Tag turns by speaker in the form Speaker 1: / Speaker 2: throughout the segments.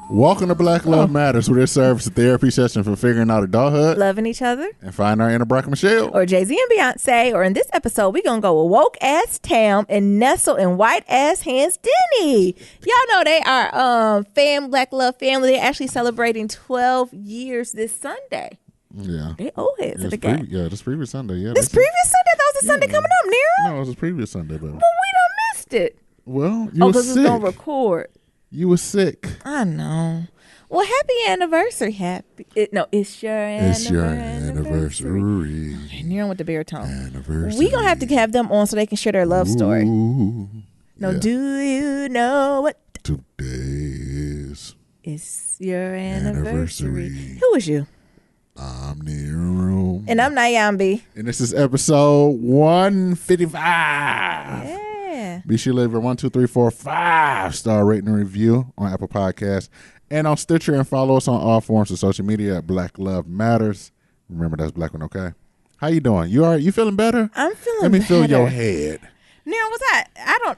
Speaker 1: Welcome to Black Love Matters, where this serves as a therapy session for figuring out adulthood,
Speaker 2: loving each other,
Speaker 1: and finding our inner Barack Michelle.
Speaker 2: Or Jay-Z and Beyonce. Or in this episode, we're going to go with woke-ass Tam and nestle in white-ass hands Denny. Y'all know they are Black Love family. They're actually celebrating 12 years this Sunday.
Speaker 1: Yeah.
Speaker 2: They old heads of the game.
Speaker 1: This previous Sunday. Yeah,
Speaker 2: this previous Sunday? That was the Sunday coming up, Nero?
Speaker 1: No, it was the previous Sunday, baby.
Speaker 2: But we done missed it.
Speaker 1: Well, you were sick.
Speaker 2: because we was going to record.
Speaker 1: You were sick.
Speaker 2: I know. Well, happy anniversary. It's your anniversary.
Speaker 1: It's your anniversary.
Speaker 2: Nero with the baritone.
Speaker 1: Anniversary.
Speaker 2: We going to have to have them on so they can share their love story. Do you know what
Speaker 1: today is?
Speaker 2: It's your anniversary.
Speaker 1: Anniversary.
Speaker 2: Who is you?
Speaker 1: I'm Nero.
Speaker 2: And I'm Nyambi.
Speaker 1: And this is episode 155.
Speaker 2: Yeah.
Speaker 1: Be sure to leave a 1, 2, 3, 4, 5-star rating and review on Apple Podcasts and on Stitcher, and follow us on all forms of social media at Black Love Matters. Remember, that's Black one, okay? How you doing? You all right? You feeling better?
Speaker 2: I'm feeling better.
Speaker 1: Let me feel your head.
Speaker 2: Nero, was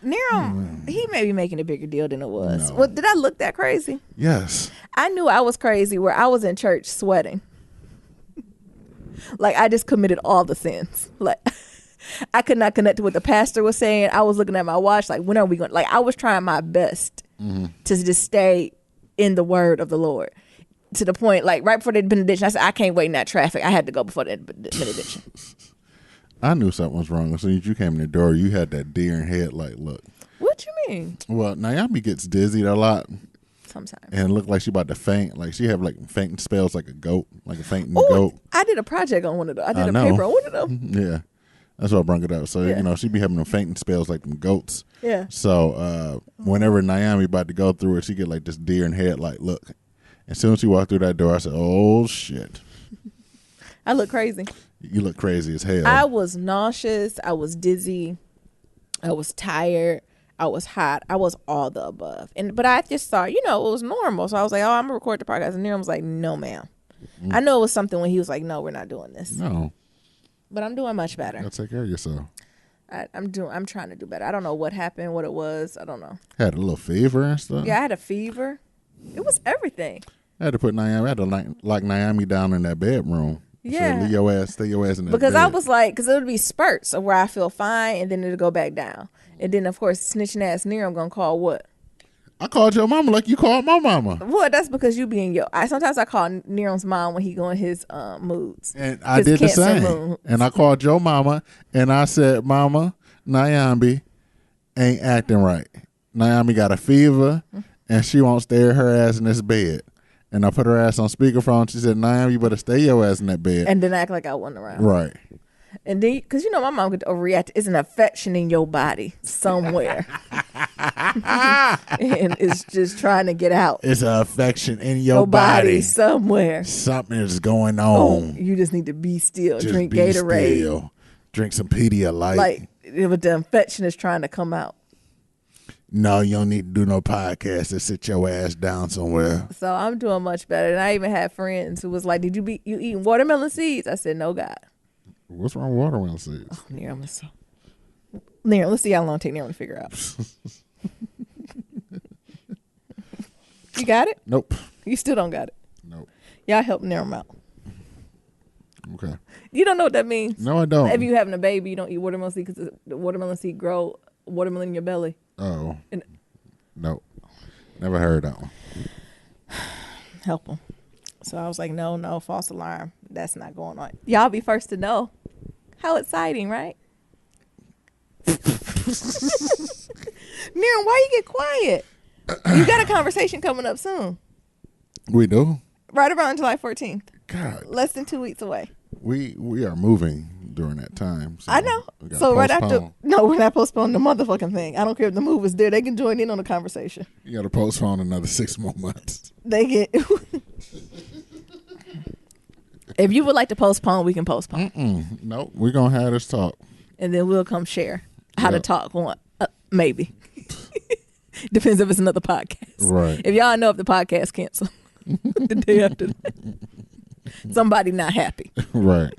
Speaker 2: Nero, he may be making a bigger deal than it was.
Speaker 1: No.
Speaker 2: Well, did I look that crazy?
Speaker 1: Yes.
Speaker 2: I knew I was crazy where I was in church sweating. Like, I just committed all the sins. Like, I could not connect to what the pastor was saying. I was looking at my watch, like, when are we going? Like, I was trying my best to just stay in the word of the Lord. To the point, like, right before the benediction, I said, I can't wait in that traffic. I had to go before the benediction.
Speaker 1: I knew something was wrong. As soon as you came in the door, you had that deer in headlight look.
Speaker 2: What you mean?
Speaker 1: Well, Naomi gets dizzied a lot.
Speaker 2: Sometimes.
Speaker 1: And it looked like she about to faint. Like, she have, like, fainting spells like a goat. Like a fainting goat.
Speaker 2: I did a project on one of those. I did a paper on one of them.
Speaker 1: Yeah. That's why I brought it up. So, she be having them fainting spells like them goats.
Speaker 2: Yeah.
Speaker 1: So, whenever Naomi about to go through it, she get like this deer in headlight look. As soon as she walked through that door, I said, oh, shit.
Speaker 2: I look crazy.
Speaker 1: You look crazy as hell.
Speaker 2: I was nauseous. I was dizzy. I was tired. I was hot. I was all the above. But I just thought, it was normal. So I was like, I'm going to record the podcast. And Nero was like, no, ma'am. I know it was something when he was like, no, we're not doing this.
Speaker 1: No.
Speaker 2: But I'm doing much better.
Speaker 1: You gotta take care of yourself.
Speaker 2: I'm trying to do better. I don't know what happened, what it was. I don't know.
Speaker 1: Had a little fever and stuff.
Speaker 2: Yeah, I had a fever. It was everything.
Speaker 1: I had to put Naomi. I had to lock Naomi down in that bedroom.
Speaker 2: Yeah.
Speaker 1: So stay your ass in that
Speaker 2: because
Speaker 1: bed.
Speaker 2: I was like, because it would be spurts of where I feel fine, and then it'll go back down, and then of course snitching ass Nero, I'm gonna call what?
Speaker 1: I called your mama like you called my mama.
Speaker 2: Well, that's because you being sometimes I call Nero's mom when he go in his moods.
Speaker 1: And I did the same.
Speaker 2: Mood.
Speaker 1: And I called your mama and I said, Mama, Nyambi ain't acting right. Nyambi got a fever and she won't stay her ass in this bed. And I put her ass on speakerphone. She said, Nyambi, you better stay your ass in that bed.
Speaker 2: And then act like I wasn't around.
Speaker 1: Right.
Speaker 2: And then, because my mom could overreact. It's an affection in your body somewhere. And it's just trying to get out.
Speaker 1: It's an affection in your body
Speaker 2: somewhere.
Speaker 1: Something is going on.
Speaker 2: You just need to be still.
Speaker 1: Just
Speaker 2: drink
Speaker 1: be
Speaker 2: Gatorade.
Speaker 1: Still. Drink some Pedialyte.
Speaker 2: Like, the affection is trying to come out.
Speaker 1: No, you don't need to do no podcast. Just sit your ass down somewhere.
Speaker 2: So I'm doing much better. And I even had friends who was like, did you eating watermelon seeds? I said, no, God.
Speaker 1: What's wrong with watermelon seeds?
Speaker 2: Oh, Nero, let's see how long it take Nero to figure out. You got it?
Speaker 1: Nope.
Speaker 2: You still don't got it?
Speaker 1: Nope.
Speaker 2: Y'all help Nero out.
Speaker 1: Okay.
Speaker 2: You don't know what that means?
Speaker 1: No, I don't.
Speaker 2: If you having a baby, you don't eat watermelon seed because the watermelon seed grow watermelon in your belly.
Speaker 1: Oh. Nope. Never heard that one.
Speaker 2: Help them. So I was like, no, false alarm. That's not going on. Y'all be first to know. How exciting, right? Nero, why you get quiet? You got a conversation coming up soon.
Speaker 1: We do?
Speaker 2: Right around July 14th.
Speaker 1: God.
Speaker 2: Less than 2 weeks away.
Speaker 1: We are moving during that time. So
Speaker 2: I know. So right after, no, we're not postponing the motherfucking thing. I don't care if the move is there. They can join in on the conversation.
Speaker 1: You got to postpone another 6 more months.
Speaker 2: They get. If you would like to postpone, we can postpone.
Speaker 1: Nope. We're going to have this talk.
Speaker 2: And then we'll come share how to talk on maybe. Depends if it's another podcast.
Speaker 1: Right.
Speaker 2: If y'all know if the podcast canceled the day after that. Somebody not happy.
Speaker 1: Right.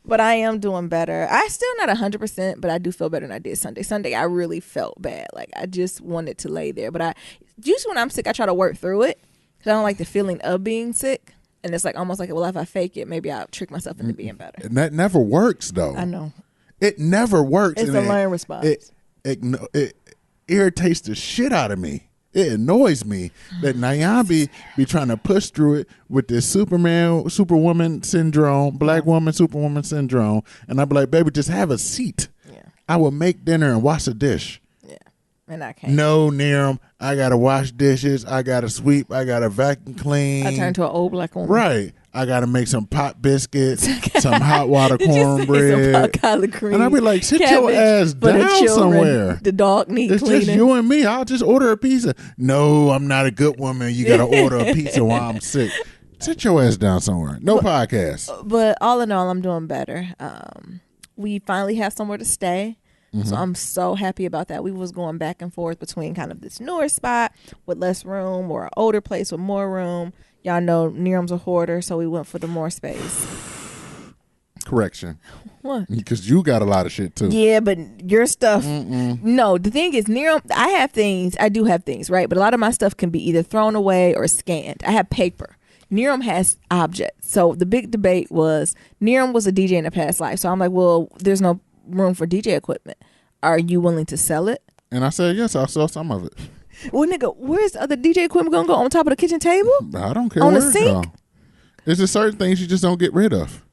Speaker 2: But I am doing better. I still not 100%, but I do feel better than I did Sunday. Sunday, I really felt bad. Like, I just wanted to lay there. But usually when I'm sick, I try to work through it because I don't like the feeling of being sick. And it's like almost like, well, if I fake it, maybe I'll trick myself into being better.
Speaker 1: And that never works, though.
Speaker 2: I know.
Speaker 1: It never works.
Speaker 2: It's a learned response.
Speaker 1: It irritates the shit out of me. It annoys me that Nyambi be trying to push through it with this Superwoman syndrome, black woman, Superwoman syndrome. And I be like, baby, just have a seat.
Speaker 2: Yeah.
Speaker 1: I will make dinner and wash a dish.
Speaker 2: Yeah. And I can't.
Speaker 1: No, Niram, I got to wash dishes. I got to sweep. I got to vacuum clean.
Speaker 2: I turned to an old black woman.
Speaker 1: Right. I got to make some pot biscuits, some hot water cornbread.
Speaker 2: Some collard cream,
Speaker 1: and I be like, sit your ass down somewhere.
Speaker 2: The dog needs cleaning.
Speaker 1: It's just you and me. I'll just order a pizza. No, I'm not a good woman. You got to order a pizza while I'm sick. Sit your ass down somewhere. No podcast.
Speaker 2: But all in all, I'm doing better. We finally have somewhere to stay. Mm-hmm. So I'm so happy about that. We was going back and forth between kind of this newer spot with less room or an older place with more room. Y'all know Niram's a hoarder, so we went for the more space.
Speaker 1: Correction.
Speaker 2: What?
Speaker 1: Because you got a lot of shit too.
Speaker 2: Yeah, but your stuff. No, the thing is, Niram, I do have things, right? But a lot of my stuff can be either thrown away or scanned. I have paper. Niram has objects. So the big debate was, Niram was a DJ in a past life. So I'm like, well, there's no room for DJ equipment. Are you willing to sell it?
Speaker 1: And I said, yes, I'll sell some of it.
Speaker 2: Well, nigga, where's the other DJ equipment gonna go? On top of the kitchen table?
Speaker 1: I don't care.
Speaker 2: On
Speaker 1: where
Speaker 2: the sink?
Speaker 1: There's just certain things you just don't get rid of.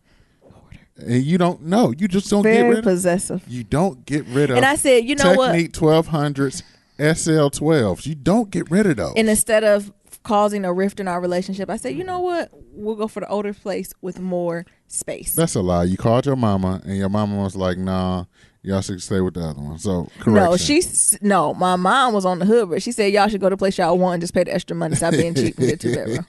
Speaker 1: And you don't know. You just don't get rid of.
Speaker 2: Very possessive.
Speaker 1: You don't get rid of.
Speaker 2: And I said, you know what?
Speaker 1: Technique 1200s, SL12s. You don't get rid of those.
Speaker 2: And instead of causing a rift in our relationship, I said, you know what? We'll go for the older place with more space.
Speaker 1: That's a lie. You called your mama, and your mama was like, nah, y'all should stay with the other one. So, correction.
Speaker 2: No, my mom was on the hood, but she said y'all should go to the place y'all want and just pay the extra money, stop being cheap and get 2 bedroom.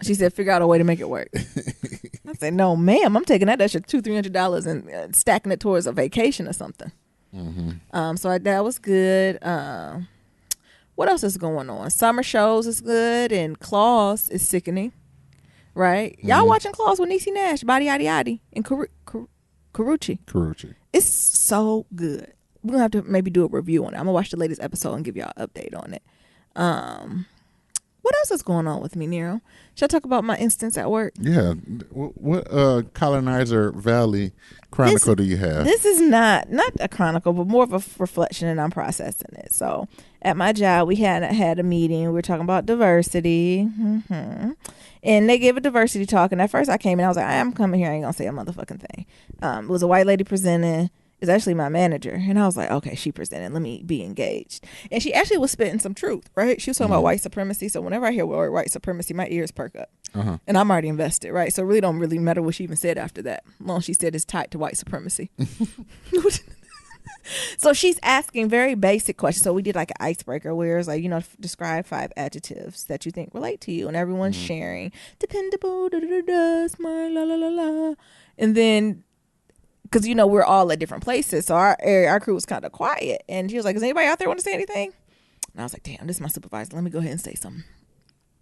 Speaker 2: She said, figure out a way to make it work. I said, no, ma'am, I'm taking that extra $200-$300 and stacking it towards a vacation or something. Mm-hmm. So that was good. What else is going on? Summer shows is good, and Claws is sickening, right? Mm-hmm. Y'all watching Claws with Niecy Nash, Body Yaddy Yaddy, and Karrueche. It's so good. We're gonna have to maybe do a review on it. I'm gonna watch the latest episode and give y'all an update on it. What else is going on with me, Nero? Should I talk about my instance at work?
Speaker 1: Yeah. What Colonizer Valley chronicle do you have? This
Speaker 2: is not a chronicle, but more of a reflection, and I'm processing it. So at my job, we had a meeting. We were talking about diversity. Mm-hmm. And they gave a diversity talk. And at first I came in, I was like, I'm coming here. I ain't going to say a motherfucking thing. It was a white lady presenting. It's actually my manager. And I was like, okay, she presented. Let me be engaged. And she actually was spitting some truth, right? She was talking about white supremacy. So whenever I hear word white supremacy, my ears perk up. Uh-huh. And I'm already invested, right? So it really don't really matter what she even said after that. As long as she said it's tied to white supremacy. So she's asking very basic questions. So we did like an icebreaker where it's like, describe 5 adjectives that you think relate to you. And everyone's sharing. Dependable, da-da-da-da, smart, la la la la. And then, because we're all at different places, so our crew was kind of quiet, and she was like, "Does anybody out there want to say anything?" And I was like, "Damn, this is my supervisor. Let me go ahead and say something."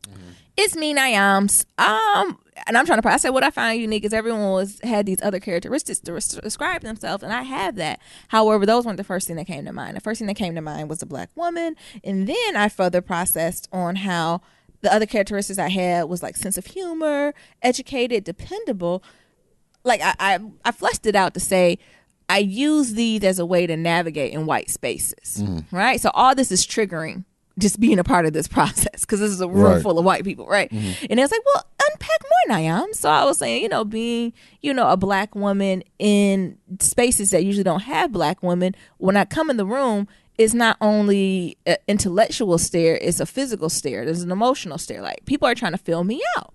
Speaker 2: Mm-hmm. It's me, Nyams. And I'm trying to. I said what I find unique is everyone had these other characteristics to describe themselves, and I have that. However, those weren't the first thing that came to mind. The first thing that came to mind was a black woman, and then I further processed on how the other characteristics I had was like sense of humor, educated, dependable. Like I fleshed it out to say I use these as a way to navigate in white spaces, right? So all this is triggering just being a part of this process because this is a room full of white people, right? Mm-hmm. And it's like, well, unpack more, Nyam. So I was saying, being, a black woman in spaces that usually don't have black women, when I come in the room, it's not only an intellectual stare, it's a physical stare. There's an emotional stare. Like people are trying to fill me out.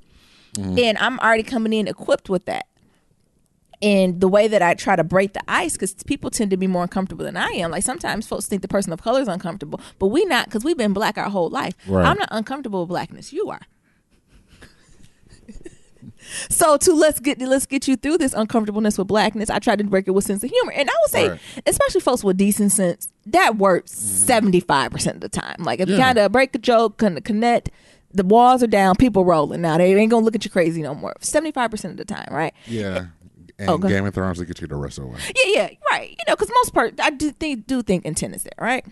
Speaker 2: And I'm already coming in equipped with that. And the way that I try to break the ice, because people tend to be more uncomfortable than I am. Like sometimes folks think the person of color is uncomfortable, but we not, because we've been black our whole life. Right. I'm not uncomfortable with blackness. You are. So let's get you through this uncomfortableness with blackness. I try to break it with sense of humor, and I would say, especially folks with decent sense, that works 75% of the time. Like if you kind of break a joke, kind of connect. The walls are down, people rolling now. They ain't gonna look at you crazy no more. 75% of the time, right?
Speaker 1: Yeah. and
Speaker 2: Okay.
Speaker 1: Game of Thrones will get you the rest of the way.
Speaker 2: Yeah, right. You know, because most part, I do think intent is there, right?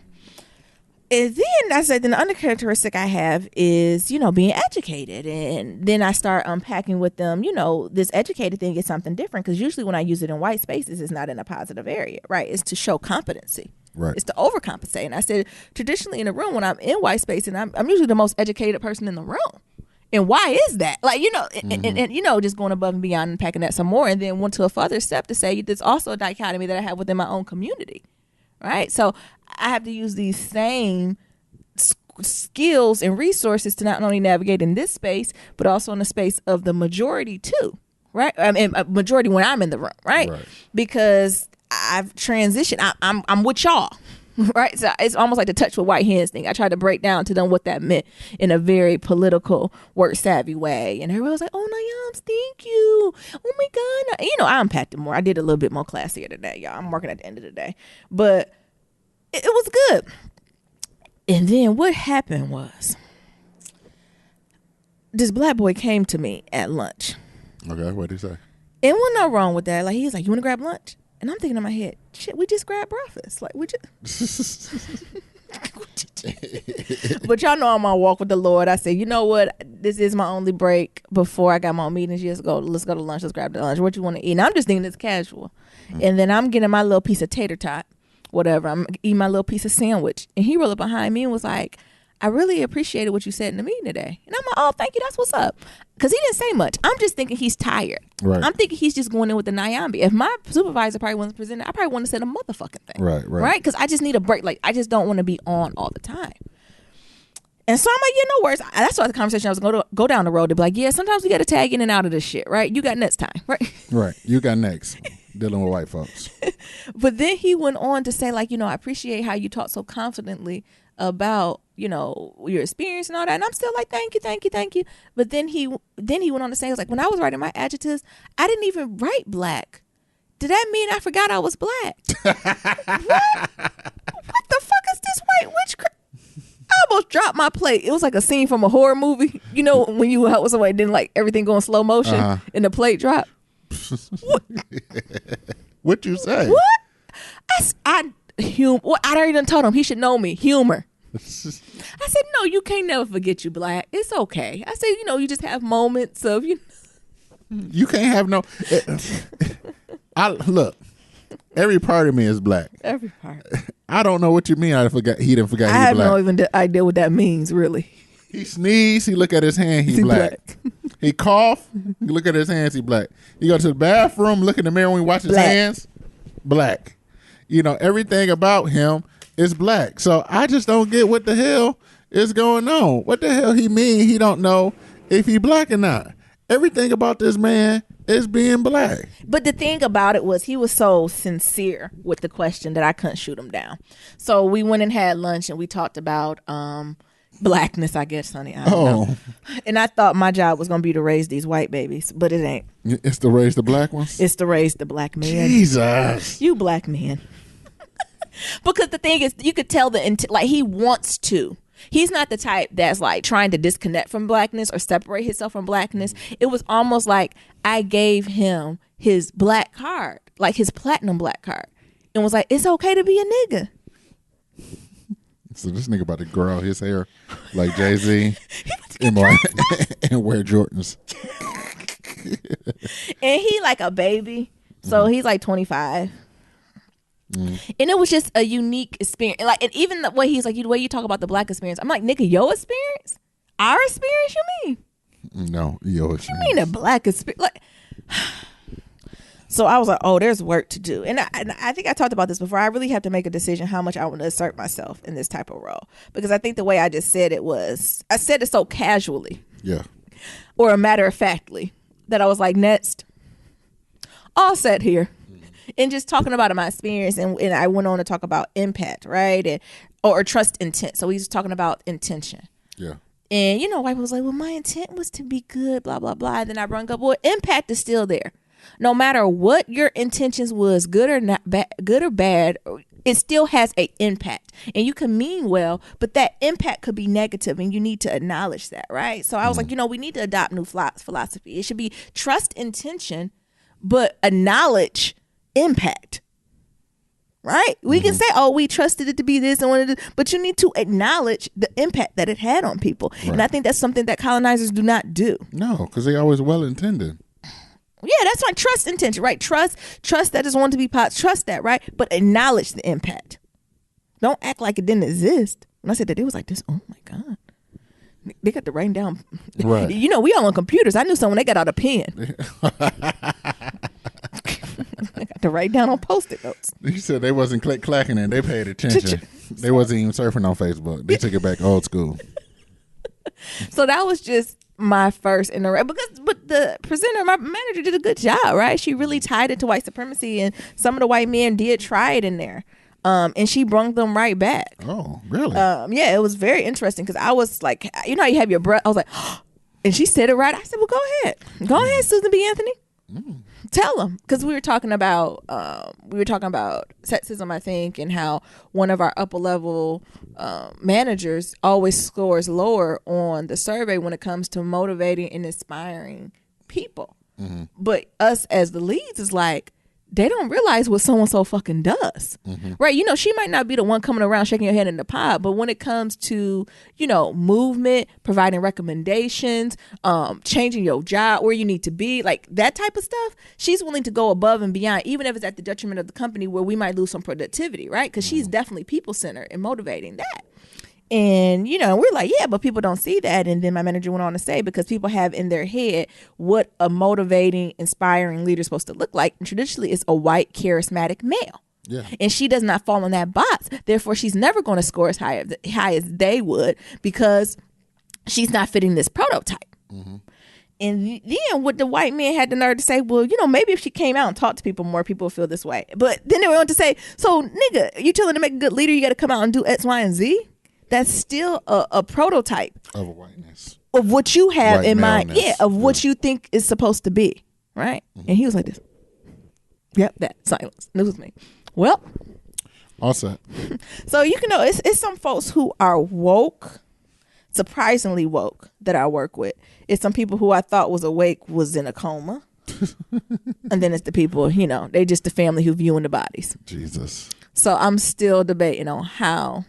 Speaker 2: And then I said, then the other characteristic I have is, you know, being educated. And then I start unpacking with them, you know, this educated thing is something different, because usually when I use it in white spaces, it's not in a positive area, right? It's to show competency.
Speaker 1: Right.
Speaker 2: It's to overcompensate. And I said, traditionally in a room, when I'm in white space, and I'm usually the most educated person in the room. And why is that? Like, you know, and you know, just going above and beyond and packing that some more. And then went to a further step to say there's also a dichotomy that I have within my own community, right? So I have to use these same skills and resources to not only navigate in this space, but also in the space of the majority too, right? I mean, a majority when I'm in the room, right? Because I've transitioned. I'm with y'all. Right, so it's almost like the touch with white hands thing. I tried to break down to them what that meant in a very political, work savvy way, and everybody was like, "Oh, Nayams, thank you. Oh my God, you know, I unpacked it more. I did a little bit more classier today, y'all. I'm working at the end of the day, but it was good." And then what happened was, this black boy came to me at lunch.
Speaker 1: Okay, what did he say?
Speaker 2: And wasn't no wrong with that. Like, he was like, "You want to grab lunch?" And I'm thinking in my head, shit, we just grabbed breakfast. Like, we just. But y'all know I'm on a walk with the Lord. I said, you know what? This is my only break before I got my own meetings. Let's go to lunch. Let's grab the lunch. What you want to eat? And I'm just thinking it's casual. And then I'm getting my little piece of tater tot, whatever. I'm eating my little piece of sandwich. And he rolled up behind me and was like, "I really appreciated what you said in the meeting today." And I'm like, "Oh, thank you. That's what's up." Because he didn't say much. I'm just thinking he's tired.
Speaker 1: Right.
Speaker 2: I'm thinking he's just going in with the Nyambi. If my supervisor probably wasn't presented, I probably wouldn't have said a motherfucking thing. Right? Because I just need a break. Like, I just don't want to be on all the time. And so I'm like, yeah, no worries. That's why the conversation I was going to go down the road to be like, yeah, sometimes we got to tag in and out of this shit, right? You got next time, right?
Speaker 1: Right. You got next. Dealing with white folks.
Speaker 2: But then he went on to say, like, you know, I appreciate how you talk so confidently about, you know, your experience and all that. And I'm still like, thank you. But then he went on to say, he was like, when I was writing my adjectives, I didn't even write black. Did that mean I forgot I was black? What the fuck is this white witchcraft? I almost dropped my plate. It was like a scene from a horror movie. You know, when you help somebody, then like everything go in slow motion and the plate drop.
Speaker 1: What you say?
Speaker 2: What? I already done told him he should know me. Humor. I said, no, you can't never forget you black. It's okay. I said, you know, you just have moments of you.
Speaker 1: You can't have no. Look. Every part of me is black.
Speaker 2: Every part.
Speaker 1: I don't know what you mean. He didn't forget.
Speaker 2: I have no even idea what that means, really.
Speaker 1: He sneezed. He look at his hand. He black. He cough. He look at his hands. He black. He go to the bathroom. Look in the mirror when he wash his hands. Black. You know, everything about him is black. So I just don't get what the hell is going on. What the hell he mean? He don't know if he black or not. Everything about this man is being black.
Speaker 2: But the thing about it was he was so sincere with the question that I couldn't shoot him down. So we went and had lunch and we talked about blackness, I guess, honey. I don't know. And I thought my job was going to be to raise these white babies, but it ain't.
Speaker 1: It's to raise the black ones?
Speaker 2: It's to raise the black man.
Speaker 1: Jesus.
Speaker 2: You black man. Because the thing is, you could tell like he wants to. He's not the type that's like trying to disconnect from blackness or separate himself from blackness. It was almost like I gave him his black card, like his platinum black card, and was like, it's okay to be a nigga.
Speaker 1: So this nigga about to grow his hair like Jay-Z and wear Jordans.
Speaker 2: And he like a baby. So he's like 25. And it was just a unique experience. Like, and even the way he's like, the way you talk about the black experience, I'm like, nigga, your experience? Our experience, you mean?
Speaker 1: No, your experience.
Speaker 2: You mean a black experience? Like, so I was like, oh, there's work to do. And I think I talked about this before. I really have to make a decision how much I want to assert myself in this type of role. Because I think the way I just said it was, I said it so casually.
Speaker 1: Yeah.
Speaker 2: Or a matter of factly that I was like, next, all set here. And just talking about my experience, and I went on to talk about impact, right? Or trust intent. So we was talking about intention.
Speaker 1: Yeah.
Speaker 2: And, you know, white people was like, well, my intent was to be good, blah, blah, blah. And then I brought up, well, impact is still there. No matter what your intentions was, good or not, good or bad, it still has an impact. And you can mean well, but that impact could be negative, and you need to acknowledge that, right? So I was like, you know, we need to adopt new philosophy. It should be trust intention, but acknowledge impact. Right? We can say, oh, we trusted it to be this and wanted it, but you need to acknowledge the impact that it had on people. Right. And I think that's something that colonizers do not do.
Speaker 1: No, because they always well intended.
Speaker 2: Yeah, that's right. Trust intention, right? Trust that is wanted to be positive. Trust that, right? But acknowledge the impact. Don't act like it didn't exist. When I said that, it was like this. Oh my God. They got to write down.
Speaker 1: Right.
Speaker 2: You know, we all on computers. I knew someone, they got out a pen. I got to write down on Post-it notes.
Speaker 1: You said they wasn't clacking and they paid attention. They wasn't even surfing on Facebook. They took it back old school.
Speaker 2: So that was just my first interaction. But the presenter, my manager, did a good job, right? She really tied it to white supremacy, and some of the white men did try it in there. And she brung them right back.
Speaker 1: Oh, really?
Speaker 2: Yeah, it was very interesting because I was like, you know how you have your breath? I was like, and she said it right. I said, well, go ahead. Go ahead, Susan B. Anthony. Tell them, because we were talking about sexism, I think, and how one of our upper level managers always scores lower on the survey when it comes to motivating and inspiring people. Mm-hmm. But us as the leads is like, they don't realize what someone so fucking does. Mm-hmm. Right? You know, she might not be the one coming around shaking your head in the pod, but when it comes to, you know, movement, providing recommendations, changing your job where you need to be, like that type of stuff, she's willing to go above and beyond, even if it's at the detriment of the company where we might lose some productivity, right? Because she's definitely people-centered and motivating that. And, you know, we're like, yeah, but people don't see that. And then my manager went on to say, because people have in their head what a motivating, inspiring leader is supposed to look like. And traditionally, it's a white, charismatic male. Yeah. And she does not fall in that box. Therefore, she's never going to score as high as they would, because she's not fitting this prototype. Mm-hmm. And then what the white man had the nerve to say, well, you know, maybe if she came out and talked to people more, people would feel this way. But then they went on to say, so, nigga, you telling to make a good leader, you got to come out and do X, Y, and Z? That's still a prototype
Speaker 1: of whiteness,
Speaker 2: of what you have white in mind. Yeah, of what you think is supposed to be, right? Mm-hmm. And he was like this. Yep, that silence. It was me. Well,
Speaker 1: also,
Speaker 2: so you can know it's some folks who are woke, surprisingly woke, that I work with. It's some people who I thought was awake was in a coma, and then it's the people, you know, they just the family who viewing the bodies.
Speaker 1: Jesus.
Speaker 2: So I'm still debating on how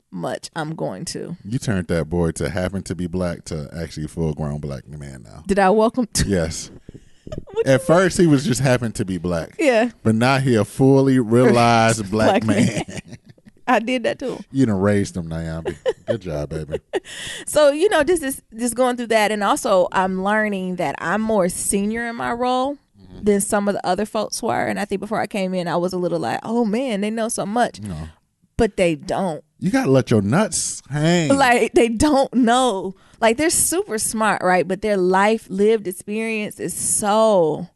Speaker 2: much I'm going to.
Speaker 1: You turned that boy to happen to be black to actually full grown black man now.
Speaker 2: Did I welcome to?
Speaker 1: Yes. At first he was just happened to be black.
Speaker 2: Yeah.
Speaker 1: But now he a fully realized black man.
Speaker 2: I did that too.
Speaker 1: You done raised him, Nyambi. Good job, baby.
Speaker 2: So, you know, this is just going through that. And also I'm learning that I'm more senior in my role than some of the other folks were. And I think before I came in, I was a little like, oh man, they know so much. No. But they don't.
Speaker 1: You gotta let your nuts hang.
Speaker 2: Like, they don't know. Like, they're super smart, right? But their life lived experience is so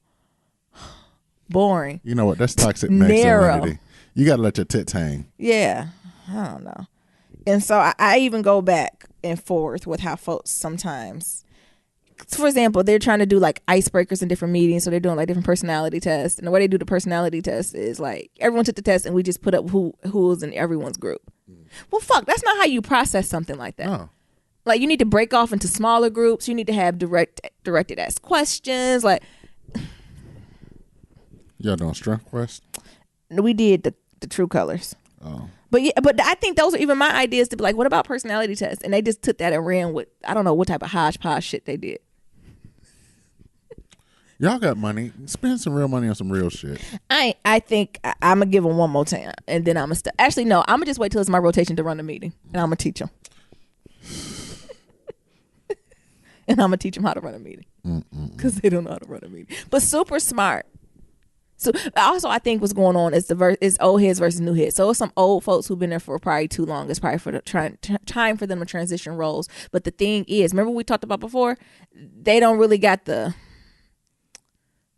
Speaker 2: boring.
Speaker 1: You know what? That's toxic masculinity. You gotta let your tits hang.
Speaker 2: Yeah. I don't know. And so I even go back and forth with how folks sometimes, for example, they're trying to do like icebreakers in different meetings. So they're doing like different personality tests. And the way they do the personality test is like everyone took the test and we just put up who's in everyone's group. Well, fuck, that's not how you process something like that. Oh. Like, you need to break off into smaller groups. You need to have directed ask questions. Like,
Speaker 1: y'all doing strength quest?
Speaker 2: We did the true colors. Oh. But yeah, but I think those are even my ideas to be like, what about personality tests? And they just took that and ran with, I don't know what type of hodgepodge shit they did.
Speaker 1: Y'all got money. Spend some real money on some real shit.
Speaker 2: I think I'm going to give them one more time. And then I'm going to actually, no, I'm going to just wait till it's my rotation to run the meeting. And I'm going to teach them. And I'm going to teach them how to run a meeting. Because they don't know how to run a meeting. But super smart. So also, I think what's going on is old heads versus new heads. So it's some old folks who've been there for probably too long. It's probably for the time for them to transition roles. But the thing is, remember we talked about before? They don't really got the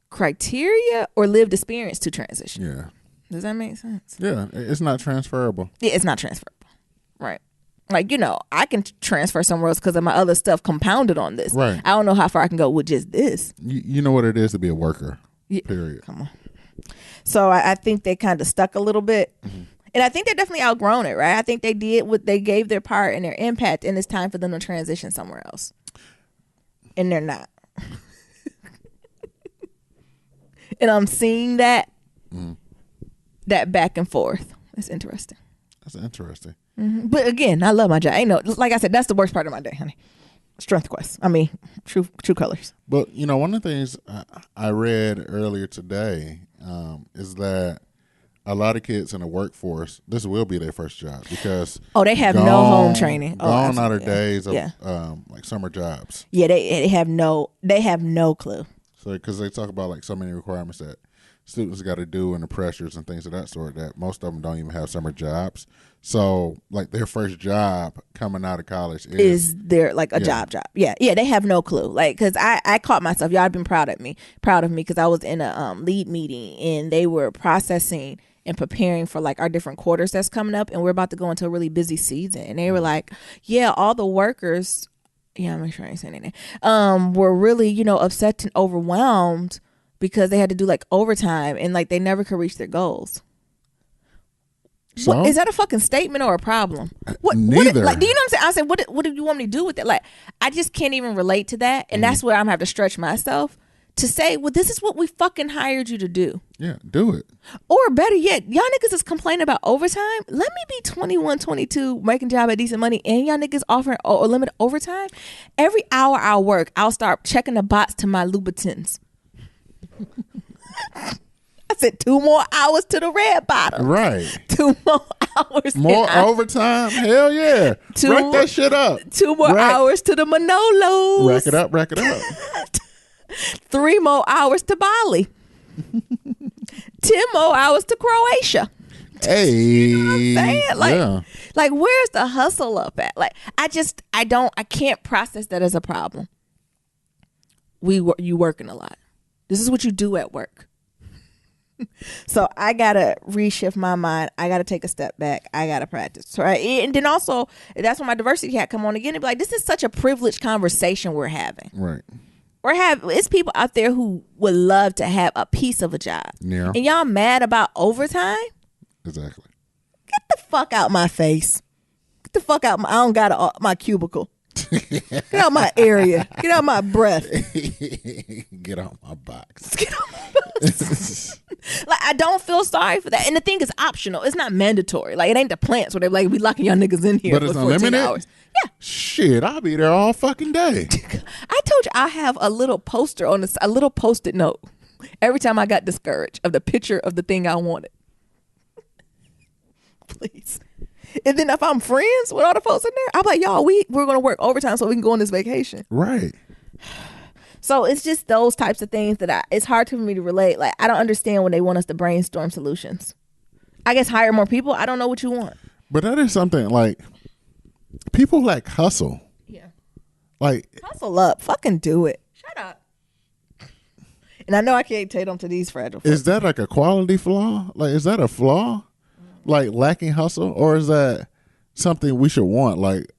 Speaker 2: criteria or lived experience to transition.
Speaker 1: Yeah.
Speaker 2: Does that make sense?
Speaker 1: Yeah. It's not transferable.
Speaker 2: Yeah, it's not transferable. Right. Like, you know, I can transfer somewhere else because of my other stuff compounded on this.
Speaker 1: Right.
Speaker 2: I don't know how far I can go with just this.
Speaker 1: You know what it is to be a worker. Yeah. Period.
Speaker 2: Come on. So I think they kind of stuck a little bit. Mm-hmm. And I think they're definitely outgrown it, right? I think they did what they gave their part and their impact, and it's time for them to transition somewhere else. And they're not. And I'm seeing that back and forth. It's interesting.
Speaker 1: That's interesting.
Speaker 2: But again, I love my job. Ain't no, like I said, that's the worst part of my day, honey. Strength Quest. I mean, true colors.
Speaker 1: But one of the things I read earlier today is that a lot of kids in the workforce, this will be their first job because
Speaker 2: they have no home training.
Speaker 1: Gone are the days of like summer jobs.
Speaker 2: Yeah, they have no clue.
Speaker 1: So because they talk about like so many requirements that students got to do and the pressures and things of that sort, that most of them don't even have summer jobs. So like their first job coming out of college
Speaker 2: is their like a job. Yeah, they have no clue. Like, because I caught myself. Y'all have been proud of me because I was in a lead meeting and they were processing and preparing for like our different quarters that's coming up, and we're about to go into a really busy season. And they were like, yeah, all the workers, I'm make sure I ain't saying anything, were really, upset and overwhelmed because they had to do like overtime and like they never could reach their goals.
Speaker 1: So
Speaker 2: is that a fucking statement or a problem?
Speaker 1: Neither.
Speaker 2: Like, do you know what I'm saying? I said, what do you want me to do with that? Like, I just can't even relate to that, and that's where I'm gonna have to stretch myself to say, well, this is what we fucking hired you to do.
Speaker 1: Yeah, do it.
Speaker 2: Or better yet, y'all niggas is complaining about overtime. Let me be 21, 22, making job at decent money, and y'all niggas offering or limited overtime. Every hour I work, I'll start checking the box to my Louboutins. I said 2 more hours to the red bottom.
Speaker 1: Right.
Speaker 2: 2 more hours.
Speaker 1: More overtime? Hell yeah. Rack that shit up.
Speaker 2: 2 more hours to the Manolos.
Speaker 1: Rack it up.
Speaker 2: 3 more hours to Bali. 10 more hours to Croatia.
Speaker 1: Hey.
Speaker 2: You know what I'm saying? Like, where's the hustle up at? Like, I can't process that as a problem. You working a lot. This is what you do at work. So I gotta reshift my mind. I gotta take a step back. I gotta practice, right? And then also, that's when my diversity hat come on again and be like, this is such a privileged conversation we're having.
Speaker 1: Right.
Speaker 2: It's people out there who would love to have a piece of a job.
Speaker 1: Yeah.
Speaker 2: And y'all mad about overtime?
Speaker 1: Exactly.
Speaker 2: Get the fuck out my face. Get the fuck out I don't got my cubicle. Get out my area. Get out my breath.
Speaker 1: Get out my box.
Speaker 2: Get out my box. Like, I don't feel sorry for that. And the thing is optional. It's not mandatory. Like, it ain't the plants where they're like, we locking y'all niggas in here
Speaker 1: but
Speaker 2: for 14
Speaker 1: unlimited?
Speaker 2: hours. Yeah.
Speaker 1: Shit, I'll be there all fucking day.
Speaker 2: I told you I have a little poster on a little post-it note every time I got discouraged of the picture of the thing I wanted. Please. And then if I'm friends with all the folks in there, I'm like, y'all, we're going to work overtime so we can go on this vacation.
Speaker 1: Right.
Speaker 2: So it's just those types of things that it's hard for me to relate. Like, I don't understand when they want us to brainstorm solutions. I guess hire more people. I don't know what you want.
Speaker 1: But that is something like people like hustle.
Speaker 2: Yeah.
Speaker 1: Like,
Speaker 2: hustle up. Fucking do it. Shut up. And I know I can't take them to these fragile folks.
Speaker 1: Is that like a quality flaw? Like, is that a flaw? Like lacking hustle? Or is that something we should want? Like,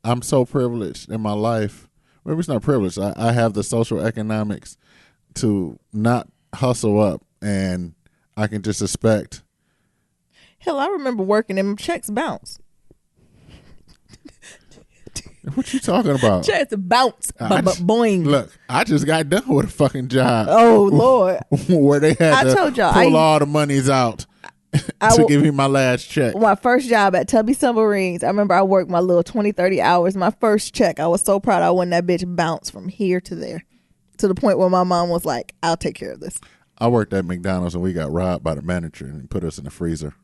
Speaker 1: I'm so privileged in my life. Maybe it's not privileged. I have the social economics to not hustle up, and I can just expect.
Speaker 2: Hell, I remember working and checks bounce.
Speaker 1: What you talking about?
Speaker 2: Checks bounce, but boing.
Speaker 1: Look, I just got done with a fucking job.
Speaker 2: Oh, Lord.
Speaker 1: Where they had to
Speaker 2: told y'all,
Speaker 1: pull all the monies out to give me my last check.
Speaker 2: My first job at Tubby Submarines, I remember I worked my little 20, 30 hours. My first check, I was so proud I won that bitch bounce from here to there. To the point where my mom was like, I'll take care of this.
Speaker 1: I worked at McDonald's and we got robbed by the manager and put us in the freezer.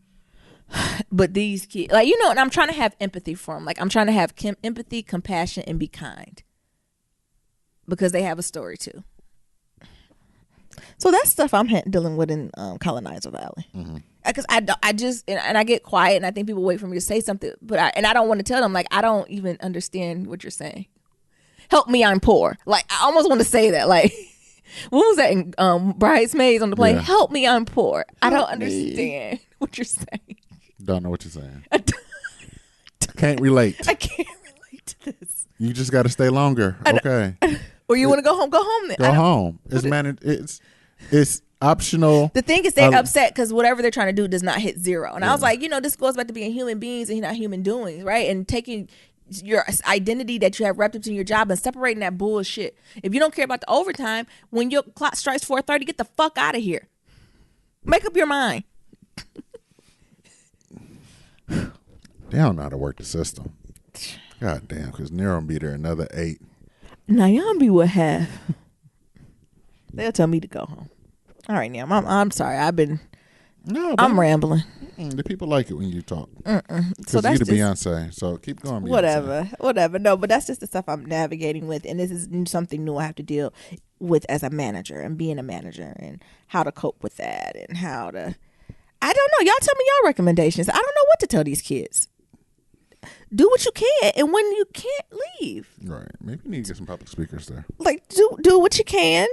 Speaker 2: But these kids, like, and I'm trying to have empathy for them. Like, I'm trying to have empathy, compassion, and be kind. Because they have a story too. So that's stuff I'm dealing with in Colonizer Valley. Because I just I get quiet and I think people wait for me to say something, but I don't want to tell them, like, I don't even understand what you're saying. Help me, I'm poor. Like, I almost want to say that. Like, what was that in Bridesmaids on the plane?
Speaker 1: Yeah.
Speaker 2: Help me, I'm poor. I don't understand what you're saying.
Speaker 1: Don't know what you're saying. I can't relate.
Speaker 2: I can't relate to this.
Speaker 1: You just got to stay longer. Okay.
Speaker 2: Or you want to go home? Go home then.
Speaker 1: Go home. It's optional.
Speaker 2: The thing is, they're upset because whatever they're trying to do does not hit zero. And I was like, this goes back to being human beings and not human doings, right? And taking your identity that you have wrapped up in your job and separating that bullshit. If you don't care about the overtime, when your clock strikes 4:30, get the fuck out of here. Make up your mind.
Speaker 1: They don't know how to work the system. God damn, because Nero be there another 8.
Speaker 2: Nyambi would have. They'll tell me to go home. All right, now I'm sorry. I'm rambling.
Speaker 1: The people like it when you talk.
Speaker 2: So
Speaker 1: Because
Speaker 2: that's
Speaker 1: you the
Speaker 2: just,
Speaker 1: Beyonce. So keep going, Beyonce.
Speaker 2: whatever. No, but that's just the stuff I'm navigating with, and this is something new I have to deal with as a manager and being a manager, and how to cope with that, and how to. I don't know. Y'all tell me y'all recommendations. I don't know what to tell these kids. Do what you can, and when you can't, leave.
Speaker 1: Right. Maybe you need to get some public speakers there.
Speaker 2: Like do what you can.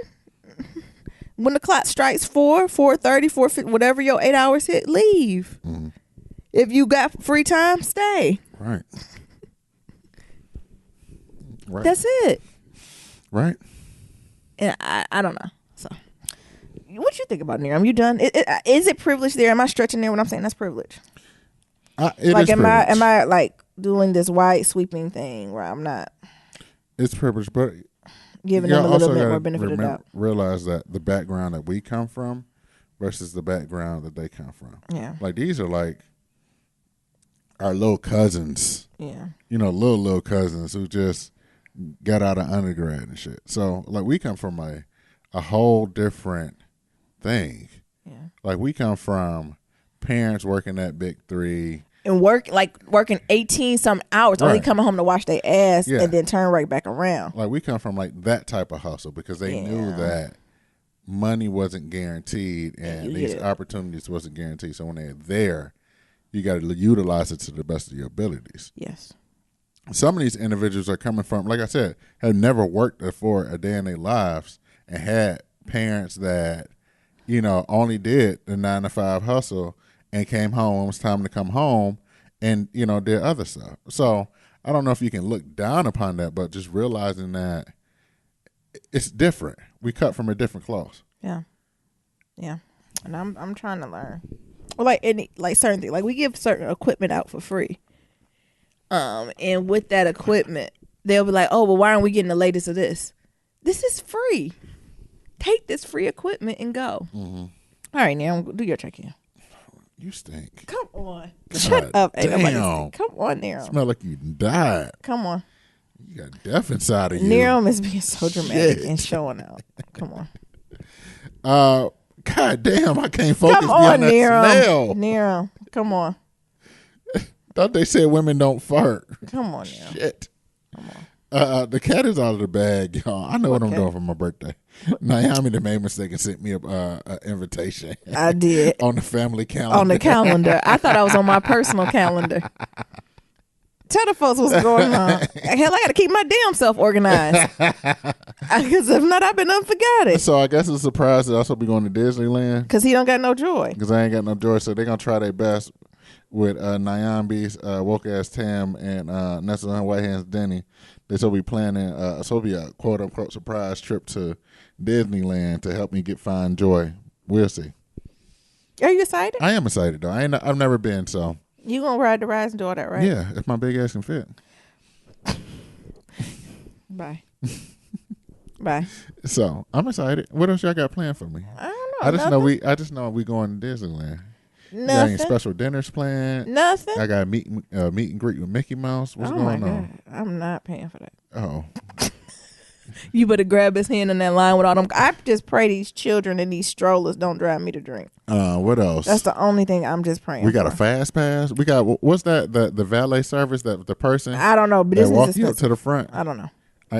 Speaker 2: When the clock strikes 4:30, 4:50, whatever your 8 hours hit, leave.
Speaker 1: Mm-hmm.
Speaker 2: If you got free time, stay.
Speaker 1: Right. Right.
Speaker 2: That's it.
Speaker 1: Right.
Speaker 2: And I don't know. So, what you think about Nero? You done? Is it privilege there? Am I stretching there when I'm saying that's privilege?
Speaker 1: It
Speaker 2: like,
Speaker 1: is
Speaker 2: am
Speaker 1: privilege.
Speaker 2: I like doing this wide sweeping thing where I'm not
Speaker 1: It's privilege, but
Speaker 2: giving
Speaker 1: you
Speaker 2: them a little
Speaker 1: also
Speaker 2: bit
Speaker 1: gotta
Speaker 2: more benefit of the doubt?
Speaker 1: realize that the background that we come from versus the background that they come from.
Speaker 2: Yeah.
Speaker 1: Like these are like our little cousins.
Speaker 2: Yeah.
Speaker 1: You know, little cousins who just got out of undergrad and shit. So like we come from a whole different thing.
Speaker 2: Yeah.
Speaker 1: Like we come from parents working at Big Three.
Speaker 2: And working 18 some hours, only
Speaker 1: Right.
Speaker 2: coming home to wash their ass
Speaker 1: Yeah.
Speaker 2: and then turn right back around.
Speaker 1: Like we come from like that type of hustle because they knew that money wasn't guaranteed and these opportunities wasn't guaranteed. So when they're there, you got to utilize it to the best of your abilities.
Speaker 2: Yes.
Speaker 1: Some of these individuals are coming from, like I said, have never worked for a day in their lives and had parents that, you know, only did the 9-to-5 hustle and came home when it was time to come home and, you know, did other stuff. So I don't know if you can look down upon that, but just realizing that it's different. We cut from a different cloth.
Speaker 2: Yeah. Yeah. And I'm trying to learn. Well, like certain things, like we give certain equipment out for free. And with that equipment, they'll be like, "Oh, well, why aren't we getting the latest of this? This is free. Take this free equipment and go." Mm-hmm. All right, now do your check-in.
Speaker 1: You stink.
Speaker 2: Come on.
Speaker 1: God
Speaker 2: Shut up. Ain't nobody
Speaker 1: damn.
Speaker 2: stink. Come on, Nero.
Speaker 1: Smell like you died.
Speaker 2: Come on.
Speaker 1: You got death inside of you.
Speaker 2: Nero is being so dramatic
Speaker 1: Shit.
Speaker 2: and showing out. Come on.
Speaker 1: God damn, I can't focus
Speaker 2: Come on,
Speaker 1: beyond that
Speaker 2: Nero.
Speaker 1: smell.
Speaker 2: Nero. Come on.
Speaker 1: Thought they said women don't fart.
Speaker 2: Come on, Nero.
Speaker 1: Shit.
Speaker 2: Come on.
Speaker 1: The cat is out of the bag, y'all. I know what I'm doing for my birthday. Naomi made a mistake and sent me an invitation.
Speaker 2: I did.
Speaker 1: On the family calendar.
Speaker 2: On the calendar. I thought I was on my personal calendar. Tell the folks what's going on. Hell, I got to keep my damn self organized. Because if not, I've been unforgot it.
Speaker 1: So I guess it's a surprise that I'll also be going to Disneyland.
Speaker 2: Because he don't got no joy.
Speaker 1: Because I ain't got no joy. So they're going to try their best with Nyambi's Woke Ass Tam and Nestle and White Hands Denny. They're supposed to be planning a quote unquote surprise trip to Disneyland to help me find joy. We'll see.
Speaker 2: Are you excited?
Speaker 1: I am excited though. I've never been, so
Speaker 2: You gonna ride the rides and do all that, right?
Speaker 1: yeah, if my big ass can fit.
Speaker 2: Bye. Bye.
Speaker 1: So I'm excited. What else y'all got planned for me?
Speaker 2: I don't know.
Speaker 1: I just know we going to Disneyland. You got any
Speaker 2: Nothing.
Speaker 1: special dinners planned?
Speaker 2: Nothing.
Speaker 1: I got a meet and greet with Mickey Mouse. What's going on?
Speaker 2: God. I'm not paying for that.
Speaker 1: Oh,
Speaker 2: You better grab his hand in that line with all them. I just pray these children and these strollers don't drive me to drink.
Speaker 1: what else?
Speaker 2: That's the only thing I'm just praying
Speaker 1: We got
Speaker 2: for.
Speaker 1: a fast pass. We got what's that? The valet service that the person
Speaker 2: I don't know, but
Speaker 1: that
Speaker 2: this
Speaker 1: walk
Speaker 2: is
Speaker 1: you up
Speaker 2: expensive.
Speaker 1: to the front.
Speaker 2: I don't know.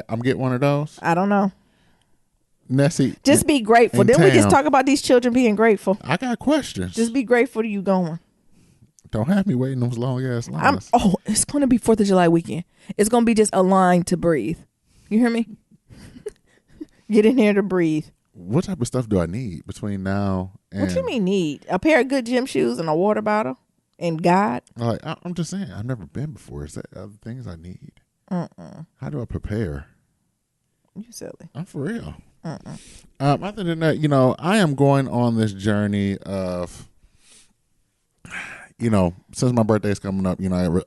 Speaker 1: I'm getting one of those.
Speaker 2: I don't know.
Speaker 1: Nessie,
Speaker 2: Just be grateful.
Speaker 1: in
Speaker 2: Then we just
Speaker 1: town.
Speaker 2: talk about these children being grateful.
Speaker 1: I got questions.
Speaker 2: Just be grateful that you going.
Speaker 1: Don't have me waiting those long ass lines.
Speaker 2: It's going to be 4th of July weekend. It's going to be just a line to breathe. You hear me? Get in here to breathe.
Speaker 1: What type of stuff do I need between now and?
Speaker 2: What you mean need? A pair of good gym shoes and a water bottle and God?
Speaker 1: Like I'm just saying, I've never been before. Is that other things I need? How do I prepare?
Speaker 2: You silly.
Speaker 1: I'm for real. Other than that, I am going on this journey of, since my birthday's coming up,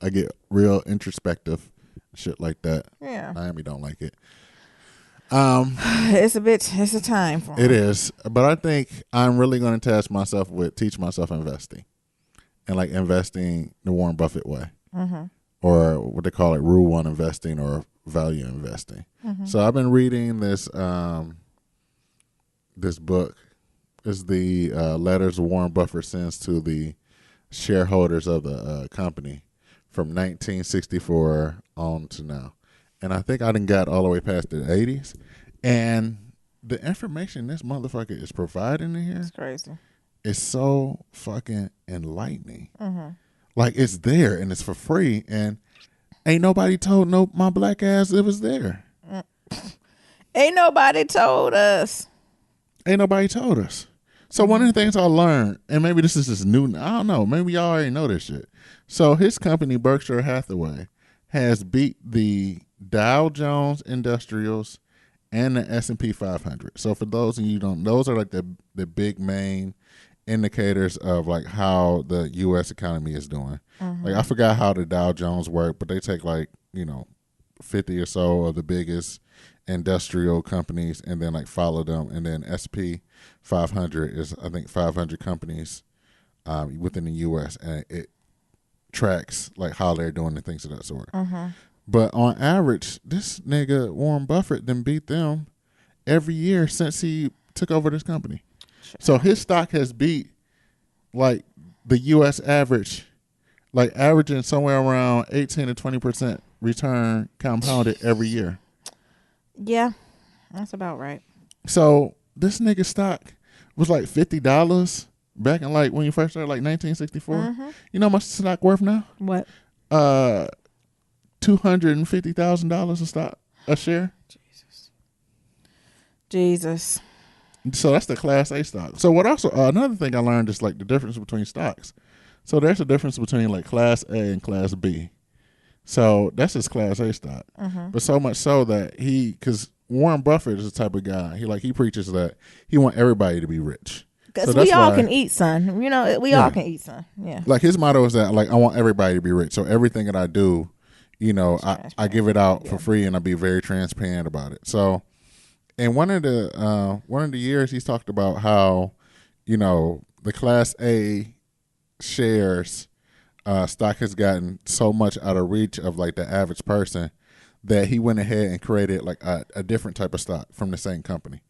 Speaker 1: I get real introspective shit like that.
Speaker 2: Yeah.
Speaker 1: Miami don't like it.
Speaker 2: It's a time for
Speaker 1: It
Speaker 2: him.
Speaker 1: is, but I think I'm really going to task myself with teach myself investing, and like investing the Warren Buffett way, or what they call it, Rule 1 investing or value investing. So I've been reading this this book. Is the letters Warren Buffett sends to the shareholders of the company from 1964 on to now. And I think I done got all the way past the 80s. And the information this motherfucker is providing in here
Speaker 2: It's crazy.
Speaker 1: is so fucking enlightening. Like, it's there and it's for free. And ain't nobody told my black ass it was there.
Speaker 2: Ain't nobody told us.
Speaker 1: Ain't nobody told us. So one of the things I learned, and maybe this is just new, I don't know, maybe y'all already know this shit. So his company, Berkshire Hathaway, has beat the Dow Jones Industrials and the S&P 500. So for those of you who don't, those are like the big main indicators of like how the U.S. economy is doing. Like I forgot how the Dow Jones work, but they take like, 50 or so of the biggest industrial companies and then like follow them, and then SP 500 is I think 500 companies within the U.S. and it tracks like how they're doing and things of that sort. But on average, this nigga Warren Buffett then beat them every year since he took over this company. So his stock has beat like the U.S. average, like averaging somewhere around 18 to 20% return compounded every year.
Speaker 2: Yeah, that's about right.
Speaker 1: So this nigga stock was like $50 back in like when you first started, like 1964. You know how much the stock worth now?
Speaker 2: What?
Speaker 1: $250,000 a share.
Speaker 2: Jesus.
Speaker 1: So that's the Class A stock. So what also another thing I learned is like the difference between stocks. So there's a difference between like Class A and Class B. So that's his Class A stock. But so much so that because Warren Buffett is the type of guy, he preaches that he want everybody to be rich.
Speaker 2: Because we all can eat, son. We all can eat, son. Yeah.
Speaker 1: Like his motto is that like I want everybody to be rich. So everything that I do, I give it out for free, and I be very transparent about it. So in one of the years he's talked about how, the Class A shares stock has gotten so much out of reach of like the average person that he went ahead and created like a different type of stock from the same company.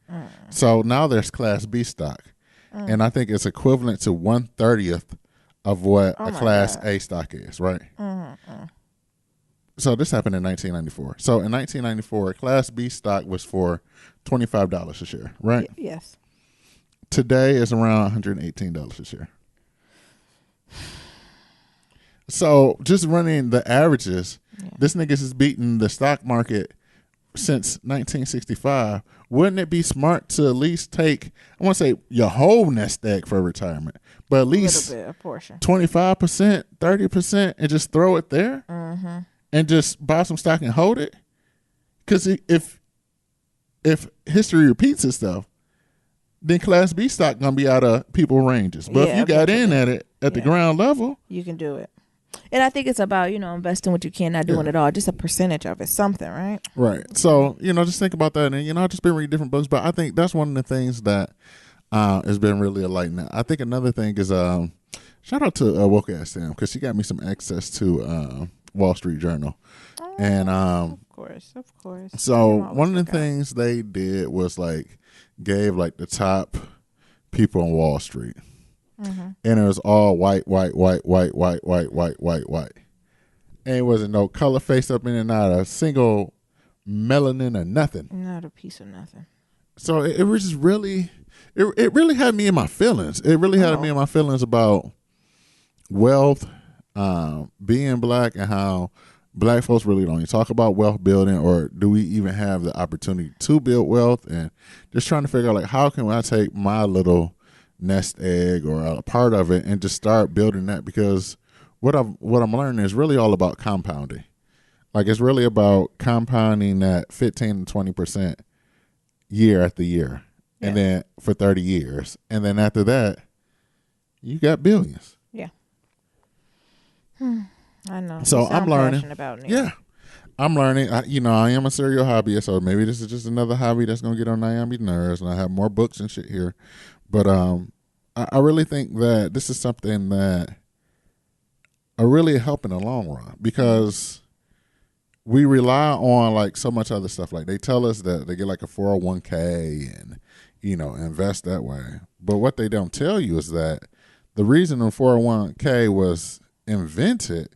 Speaker 1: So now there's Class B stock. And I think it's equivalent to 1/30 of what a Class A stock is, right? So this happened in 1994. So in 1994, Class B stock was for $25 a share, right?
Speaker 2: Yes.
Speaker 1: Today it's around $118 a share. So just running the averages, this niggas is beating the stock market since 1965. Wouldn't it be smart to at least take, I want to say your whole nest egg for retirement, but at least
Speaker 2: a little bit, a portion,
Speaker 1: 25%, 30%, and just throw it there and just buy some stock and hold it? Because if history repeats itself, then Class B stock gonna be out of people's ranges. But if you got in at it at the ground level,
Speaker 2: you can do it. And I think it's about, investing what you can, not doing it all. Just a percentage of it, something, right?
Speaker 1: Right. So, just think about that. And, I've just been reading different books, but I think that's one of the things that has been really enlightening. I think another thing is, shout out to Woke Ass Sam, because she got me some access to Wall Street Journal. And
Speaker 2: of course.
Speaker 1: So one of the things they did was like gave like the top people on Wall Street. And it was all white. And it wasn't no color face up in it, not a single melanin or nothing.
Speaker 2: Not a piece of nothing.
Speaker 1: So it was just really, it really had me in my feelings. It really had me in my feelings about wealth, being black, and how black folks really don't even talk about wealth building, or do we even have the opportunity to build wealth, and just trying to figure out like how can I take my little nest egg or a part of it and just start building that, because what I'm learning is really all about compounding. Like it's really about compounding that 15 to 20% year after year, and then for 30 years, and then after that you got billions.
Speaker 2: Yeah. I know.
Speaker 1: So I'm learning
Speaker 2: about it.
Speaker 1: Yeah, I'm learning. I am a serial hobbyist, so maybe this is just another hobby that's gonna get on Naomi's nerves, and I have more books and shit here. But I really think that this is something that are really help in the long run because we rely on like so much other stuff. Like they tell us that they get like a 401k and invest that way. But what they don't tell you is that the reason the 401k was invented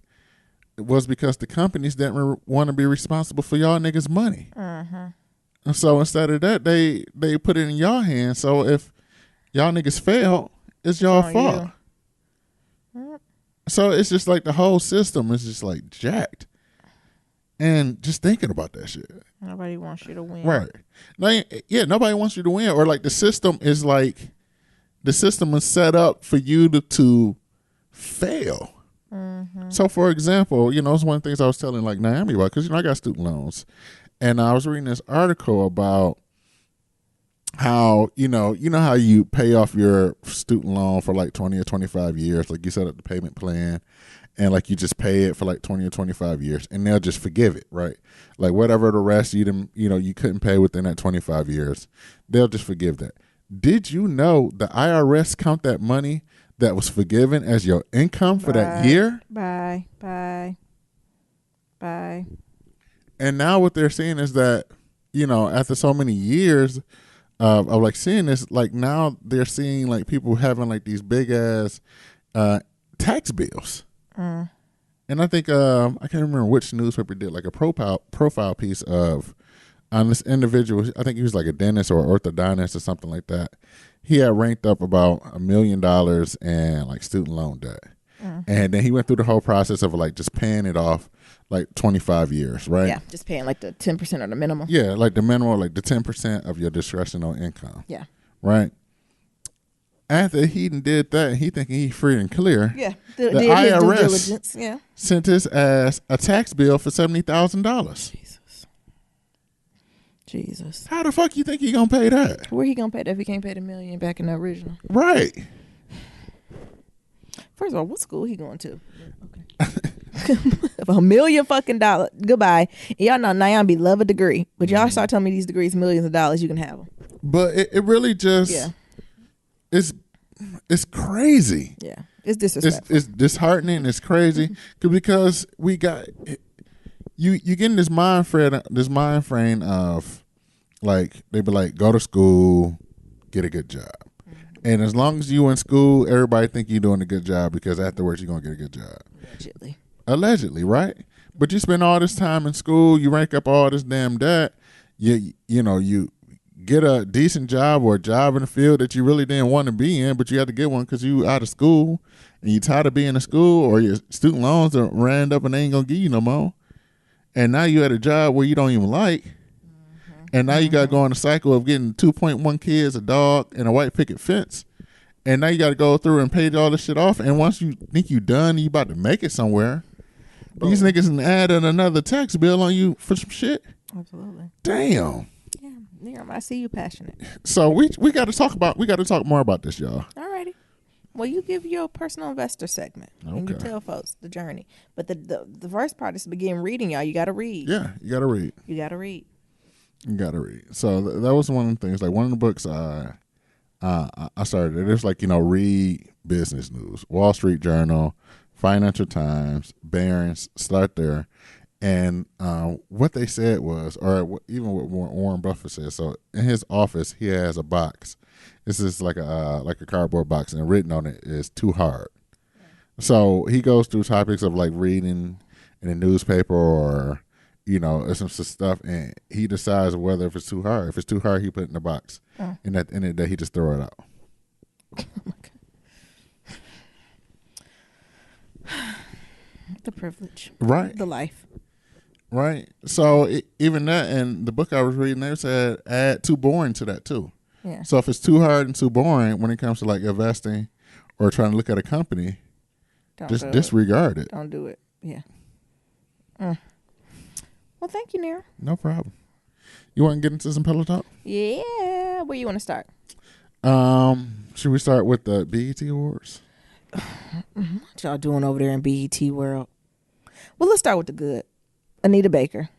Speaker 1: was because the companies didn't want to be responsible for y'all niggas' money. And so instead of that, they put it in y'all hands. So if y'all niggas fail, it's y'all fault. So it's just like the whole system is just like jacked. And just thinking about that shit.
Speaker 2: Nobody wants you to win.
Speaker 1: Right. Nobody wants you to win. Or like the system is set up for you to fail. So for example, it's one of the things I was telling like Naomi about, because I got student loans. And I was reading this article about how, how you pay off your student loan for like 20 or 25 years, like you set up the payment plan and like you just pay it for like 20 or 25 years and they'll just forgive it, right? Like whatever the rest you couldn't pay within that 25 years, they'll just forgive that. Did you know the IRS count that money that was forgiven as your income for that year?
Speaker 2: Bye.
Speaker 1: And now what they're saying is that, after so many years of like seeing this, like now they're seeing like people having like these big ass tax bills. And I think I can't remember which newspaper did like a profile piece of on this individual. I think he was like a dentist or orthodontist or something like that. He had ranked up about $1 million in like student loan debt. And then he went through the whole process of like just paying it off like 25 years, right?
Speaker 2: Yeah, just paying like the 10% of the minimum.
Speaker 1: Yeah, like the minimum, like the 10% of your discretionary income.
Speaker 2: Yeah.
Speaker 1: Right? After he did that, he thinking he free and clear.
Speaker 2: Yeah.
Speaker 1: The
Speaker 2: did
Speaker 1: IRS
Speaker 2: his due diligence. Yeah.
Speaker 1: sent his ass a tax bill for $70,000.
Speaker 2: Jesus.
Speaker 1: How the fuck you think he gonna pay that?
Speaker 2: Where he gonna pay that if he can't pay the $1 million back in the original?
Speaker 1: Right.
Speaker 2: First of all, what school he going to? Okay. $1 million fucking dollars. Goodbye. Y'all know Naomi love a degree, but y'all start telling me these degrees millions of dollars, you can have them.
Speaker 1: But it really just it's crazy.
Speaker 2: Yeah, it's disrespectful.
Speaker 1: It's disheartening. It's crazy because we got you getting this mind frame of like they be like go to school, get a good job. And as long as you in school, everybody think you're doing a good job because afterwards you're going to get a good job. Allegedly, right? But you spend all this time in school, you rank up all this damn debt, you get a decent job or a job in a field that you really didn't want to be in, but you had to get one because you out of school and you tired of being in school or your student loans are ran up and they ain't going to give you no more. And now you at a job where you don't even like. And now you got to go on a cycle of getting 2.1 kids, a dog, and a white picket fence. And now you got to go through and pay all this shit off. And once you think you done, you about to make it somewhere. Boom. These niggas added another tax bill on you for some shit.
Speaker 2: Absolutely.
Speaker 1: Damn.
Speaker 2: Yeah, Miriam, I see you passionate.
Speaker 1: So we got to talk more about this, y'all.
Speaker 2: Alrighty. Well, you give your personal investor segment.
Speaker 1: Okay.
Speaker 2: And you tell folks the journey. But the first part is to begin reading, y'all. You got to read.
Speaker 1: Yeah, you got to read.
Speaker 2: You got to read.
Speaker 1: You got to read. So that was one of the things. Like one of the books I started. It was like read business news, Wall Street Journal, Financial Times, Barron's. Start there, and what they said was, or even what Warren Buffett said. So in his office, he has a box. This is like a cardboard box, and written on it is "too hard." So he goes through topics of like reading in a newspaper or some stuff, and he decides whether if it's too hard. If it's too hard, he put it in the box, and at the end of the day, he just throw it out.
Speaker 2: Oh my God. The privilege,
Speaker 1: right?
Speaker 2: The life,
Speaker 1: right? So even that, and the book I was reading there said add too boring to that too.
Speaker 2: Yeah.
Speaker 1: So if it's too hard and too boring when it comes to like investing or trying to look at a company, just disregard it.
Speaker 2: Don't do it. Yeah. Well, thank you, Nira.
Speaker 1: No problem. You want to get into some pillow talk?
Speaker 2: Yeah. Where you want to start?
Speaker 1: Should we start with the BET Awards?
Speaker 2: What y'all doing over there in BET world? Well, let's start with the good. Anita Baker.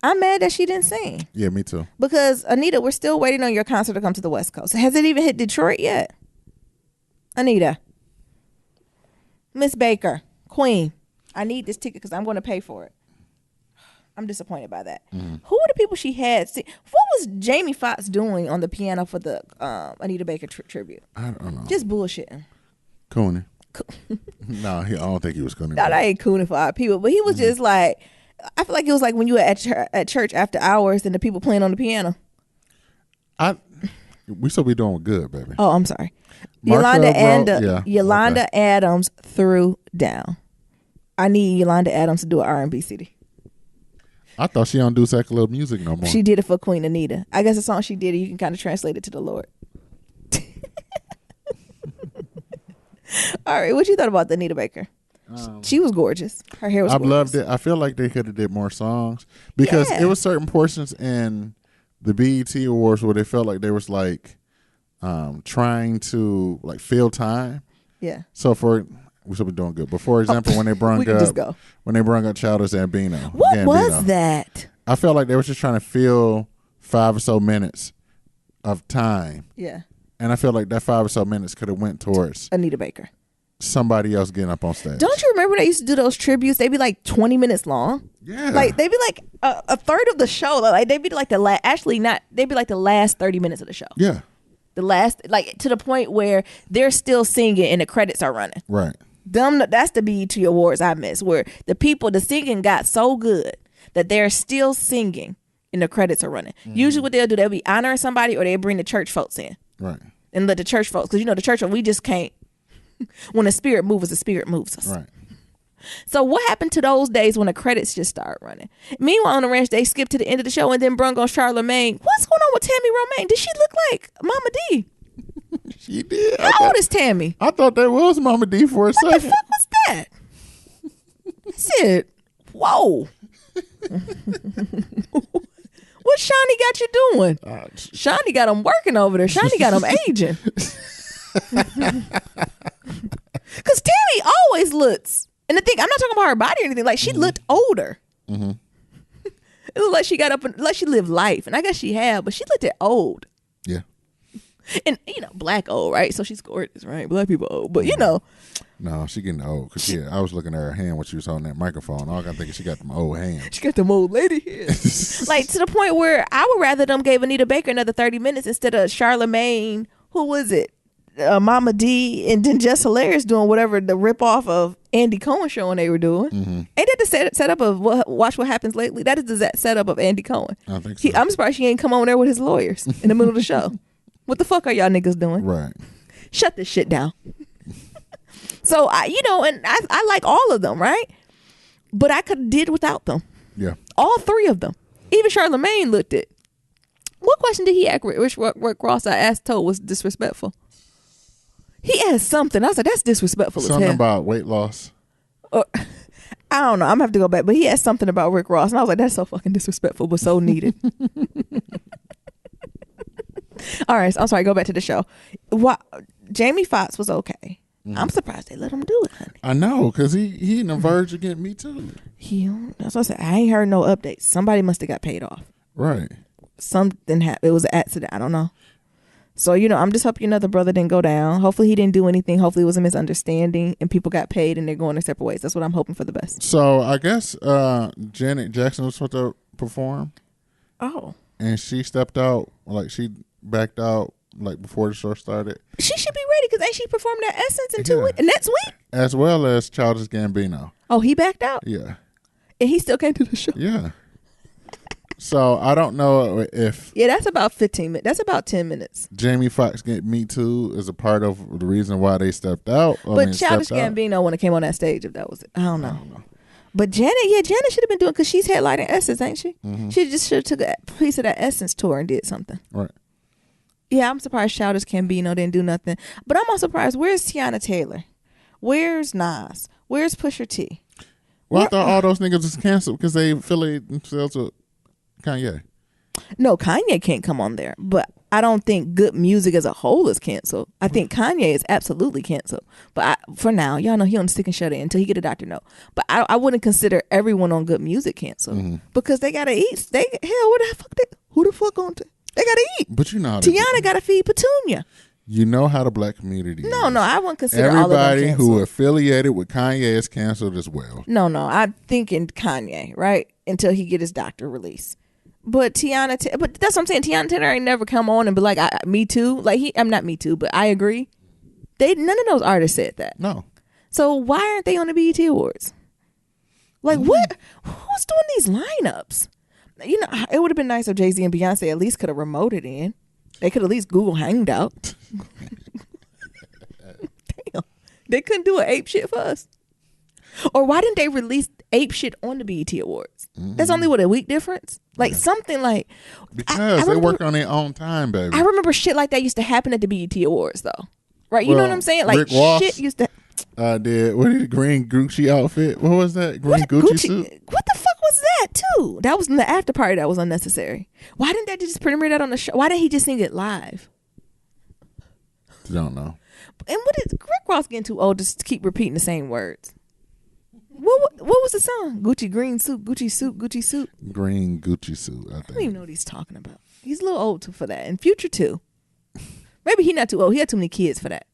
Speaker 2: I'm mad that she didn't sing.
Speaker 1: Yeah, me too.
Speaker 2: Because, Anita, we're still waiting on your concert to come to the West Coast. Has it even hit Detroit yet? Anita. Miss Baker. Queen. I need this ticket because I'm going to pay for it. I'm disappointed by that.
Speaker 1: Mm-hmm.
Speaker 2: Who were the people she had? What was Jamie Foxx doing on the piano for the Anita Baker tribute?
Speaker 1: I don't know.
Speaker 2: Just bullshitting.
Speaker 1: Cooning. No, I don't think he was cooning.
Speaker 2: No, that ain't cooning for our people. But he was just like, I feel like it was like when you were at church after hours and the people playing on the piano.
Speaker 1: We still be doing good, baby.
Speaker 2: Oh, I'm sorry.
Speaker 1: Mark
Speaker 2: Yolanda Adams threw down. I need Yolanda Adams to do an R&B CD.
Speaker 1: I thought she don't do secular music no more.
Speaker 2: She did it for Queen Anita. I guess the song she did, you can kind of translate it to the Lord. All right, what you thought about the Anita Baker? She was gorgeous. Her hair was gorgeous.
Speaker 1: I loved it. I feel like they could have did more songs because it was certain portions in the BET Awards where they felt like they was like trying to like fill time.
Speaker 2: Yeah.
Speaker 1: So we should be doing good. But for example, when they brung up Childish Gambino.
Speaker 2: What was that?
Speaker 1: I felt like they were just trying to fill 5 or so minutes of time.
Speaker 2: Yeah.
Speaker 1: And I feel like that 5 or so minutes could have went towards
Speaker 2: Anita Baker.
Speaker 1: Somebody else getting up on stage.
Speaker 2: Don't you remember they used to do those tributes? They'd be like 20 minutes long.
Speaker 1: Yeah.
Speaker 2: Like they'd be like a third of the show. Like they'd be like they'd be like the last 30 minutes of the show.
Speaker 1: Yeah.
Speaker 2: The last, like to the point where they're still singing and the credits are running.
Speaker 1: Right.
Speaker 2: That's the BET Awards I miss, where the singing got so good that they're still singing and the credits are running. Mm-hmm. Usually what they'll do, they'll be honoring somebody or they'll bring the church folks in.
Speaker 1: Right.
Speaker 2: And let the church folks, because the church, we just can't, when the spirit moves us, the spirit moves us.
Speaker 1: Right.
Speaker 2: So what happened to those days when the credits just start running? Meanwhile, on the ranch, they skipped to the end of the show and then brung on Charlamagne. What's going on with Tammy Romaine? Did she look like Mama D?
Speaker 1: She did.
Speaker 2: How old is Tammy?
Speaker 1: I thought that was Mama D for a second.
Speaker 2: What the fuck was that? I said, whoa. What Shawnee got you doing? Shawnee got him working over there. Shawnee got him aging. Because Tammy always looks, and the thing, I'm not talking about her body or anything, like she looked older. Mm-hmm. It looked like she got up and like she lived life, and I guess she had, but she looked at old.
Speaker 1: Yeah.
Speaker 2: And black old, right? So she's gorgeous, right? Black people old, but
Speaker 1: No, she getting old. Cause I was looking at her hand when she was holding that microphone. All I got thinking, she got them old hands.
Speaker 2: She got them old lady hands. Like to the point where I would rather them gave Anita Baker another 30 minutes instead of Charlamagne. Who was it? Mama D, and then Just Hilarious doing whatever the ripoff of Andy Cohen show they were doing. Mm-hmm. Ain't that the setup of Watch What Happens Lately? That is the setup of Andy Cohen.
Speaker 1: I think so.
Speaker 2: I'm surprised she ain't come on there with his lawyers in the middle of the show. What the fuck are y'all niggas doing?
Speaker 1: Right.
Speaker 2: Shut this shit down. So I like all of them, right? But I could have did without them.
Speaker 1: Yeah.
Speaker 2: All three of them. Even Charlamagne looked it. What question did he ask Rick Ross? I asked told was disrespectful. He asked something. I was like, that's disrespectful as hell.
Speaker 1: Something about weight loss.
Speaker 2: I don't know. I'm gonna have to go back. But he asked something about Rick Ross, and I was like, that's so fucking disrespectful, but so needed. All right, so I'm sorry. Go back to the show. Jamie Foxx was okay. Mm-hmm. I'm surprised they let him do it, honey.
Speaker 1: I know, because he in the verge of getting Me Too.
Speaker 2: That's what I said. I ain't heard no updates. Somebody must have got paid off.
Speaker 1: Right.
Speaker 2: Something happened. It was an accident. I don't know. So, I'm just hoping another brother didn't go down. Hopefully he didn't do anything. Hopefully it was a misunderstanding and people got paid and they're going their separate ways. That's what I'm hoping for the best.
Speaker 1: So I guess Janet Jackson was supposed to perform.
Speaker 2: Oh.
Speaker 1: And she stepped out, like she backed out like before the show started.
Speaker 2: She should be ready because ain't she performed at Essence in 2 weeks? Next week?
Speaker 1: As well as Childish Gambino.
Speaker 2: Oh, he backed out?
Speaker 1: Yeah.
Speaker 2: And he still came to the show?
Speaker 1: Yeah. So I don't know if
Speaker 2: that's about 15 minutes. That's about 10 minutes.
Speaker 1: Jamie Foxx get Me Too is a part of the reason why they stepped out.
Speaker 2: But Childish Gambino when it came on that stage, if that was it, I don't know. But Janet should have been doing because she's headlining Essence, ain't she? Mm-hmm. She just should have took a piece of that Essence tour and did something.
Speaker 1: Right.
Speaker 2: Yeah, I'm surprised Childish Gambino didn't do nothing. But I'm also surprised. Where's Tiana Taylor? Where's Nas? Where's Pusha T?
Speaker 1: Well, I thought all those niggas was canceled because they affiliate themselves with Kanye.
Speaker 2: No, Kanye can't come on there. But I don't think good music as a whole is canceled. I think Kanye is absolutely canceled. But for now, y'all know he on the stick and shut it until he get a doctor. No, but I wouldn't consider everyone on good music canceled because they gotta eat. Where the fuck who the fuck on? They gotta eat.
Speaker 1: But you know, how
Speaker 2: Tiana gotta feed Petunia.
Speaker 1: You know how the black community is.
Speaker 2: No, I wouldn't consider all of them
Speaker 1: everybody
Speaker 2: canceled.
Speaker 1: who affiliated with Kanye is canceled as well.
Speaker 2: No, I'm thinking Kanye, right? Until he get his doctor release. But Tiana, but that's what I'm saying. Tiana Taylor ain't never come on and be like, me too. Like I'm not me too, but I agree. None of those artists said that.
Speaker 1: No.
Speaker 2: So why aren't they on the BET Awards? Like what? Who's doing these lineups? You know, it would have been nice if Jay-Z and Beyonce at least could have remoted in. They could at least Google Hangout. Damn. They couldn't do an ape shit for us. Or why didn't they release ape shit on the BET Awards? That's only a week difference. Like something like
Speaker 1: because they work on their own time, baby.
Speaker 2: I remember shit like that used to happen at the BET Awards though. Right? You know what I'm saying? Like
Speaker 1: Rick Ross,
Speaker 2: shit used to
Speaker 1: what did the green Gucci outfit? What was that? Green Gucci suit?
Speaker 2: What the fuck was that too? That was in the after party that was unnecessary. Why didn't they just premiere that on the show? Why didn't he just sing it live?
Speaker 1: Don't know.
Speaker 2: And what is Rick Ross getting too old to keep repeating the same words? What was the song? Gucci green suit, Gucci suit, Gucci suit.
Speaker 1: Green Gucci suit, I think.
Speaker 2: I don't even know what he's talking about. He's a little old for that. And Future too. Maybe he's not too old. He had too many kids for that.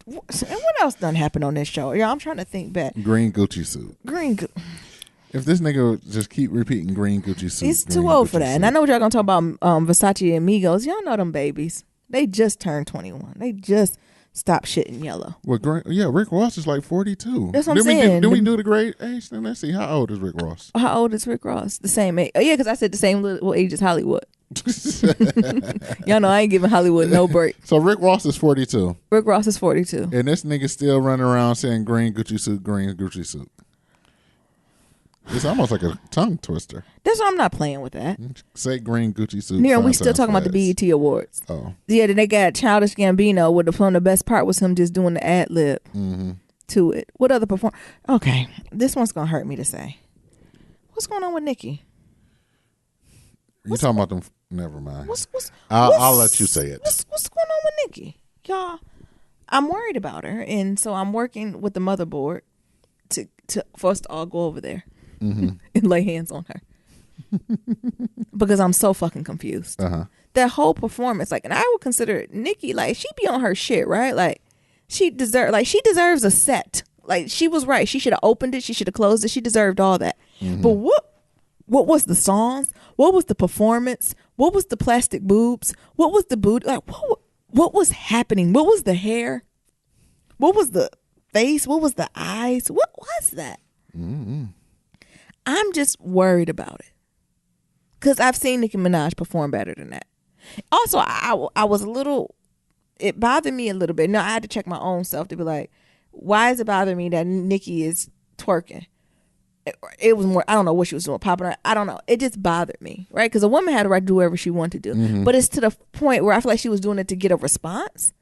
Speaker 2: And what else done happened on this show? Yeah, I'm trying to think back.
Speaker 1: Green Gucci suit. If this nigga would just keep repeating green Gucci suit.
Speaker 2: He's too old for that. And I know what y'all gonna talk about Versace and Migos. Y'all know them babies. They just turned 21. They just stopped shitting yellow.
Speaker 1: Well, Rick Ross is like 42.
Speaker 2: That's what I'm saying.
Speaker 1: Did we do the grade age thing? Let's see. How old is Rick Ross?
Speaker 2: How old is Rick Ross? The same age. Oh, yeah, because I said the same little age as Hollywood. Y'all know I ain't giving Hollywood no break.
Speaker 1: So Rick Ross is 42.
Speaker 2: Rick Ross is 42.
Speaker 1: And this nigga still running around saying green Gucci suit, green Gucci suit. It's almost like a tongue twister.
Speaker 2: That's why I'm not playing with that.
Speaker 1: Say green Gucci suit.
Speaker 2: Yeah, we still talking about the BET Awards.
Speaker 1: Oh.
Speaker 2: Yeah, then they got Childish Gambino with the best part was him just doing the ad lib to it. What other perform? Okay, this one's going to hurt me to say. What's going on with Nicki?
Speaker 1: You talking about them? Never mind.
Speaker 2: I'll
Speaker 1: let you say it.
Speaker 2: What's going on with Nicki? Y'all, I'm worried about her. And so I'm working with the motherboard for us to all go over there. And lay hands on her because I'm so fucking confused. That whole performance, like, and I would consider Nicki, like, she be on her shit, right? Like, she deserves a set. Like, she was right. She should have opened it. She should have closed it. She deserved all that. But what was the songs? What was the performance? What was the plastic boobs? What was the booty? Like, what was happening? What was the hair? What was the face? What was the eyes? What was that? I'm just worried about it because I've seen Nicki Minaj perform better than that. Also, I was a little, it bothered me a little bit. Now I had to check my own self to be like, why is it bothering me that Nicki is twerking? It was more, I don't know what she was doing, popping her. I don't know. It just bothered me, right? Because a woman had a right to do whatever she wanted to do. But it's to the point where I feel like she was doing it to get a response.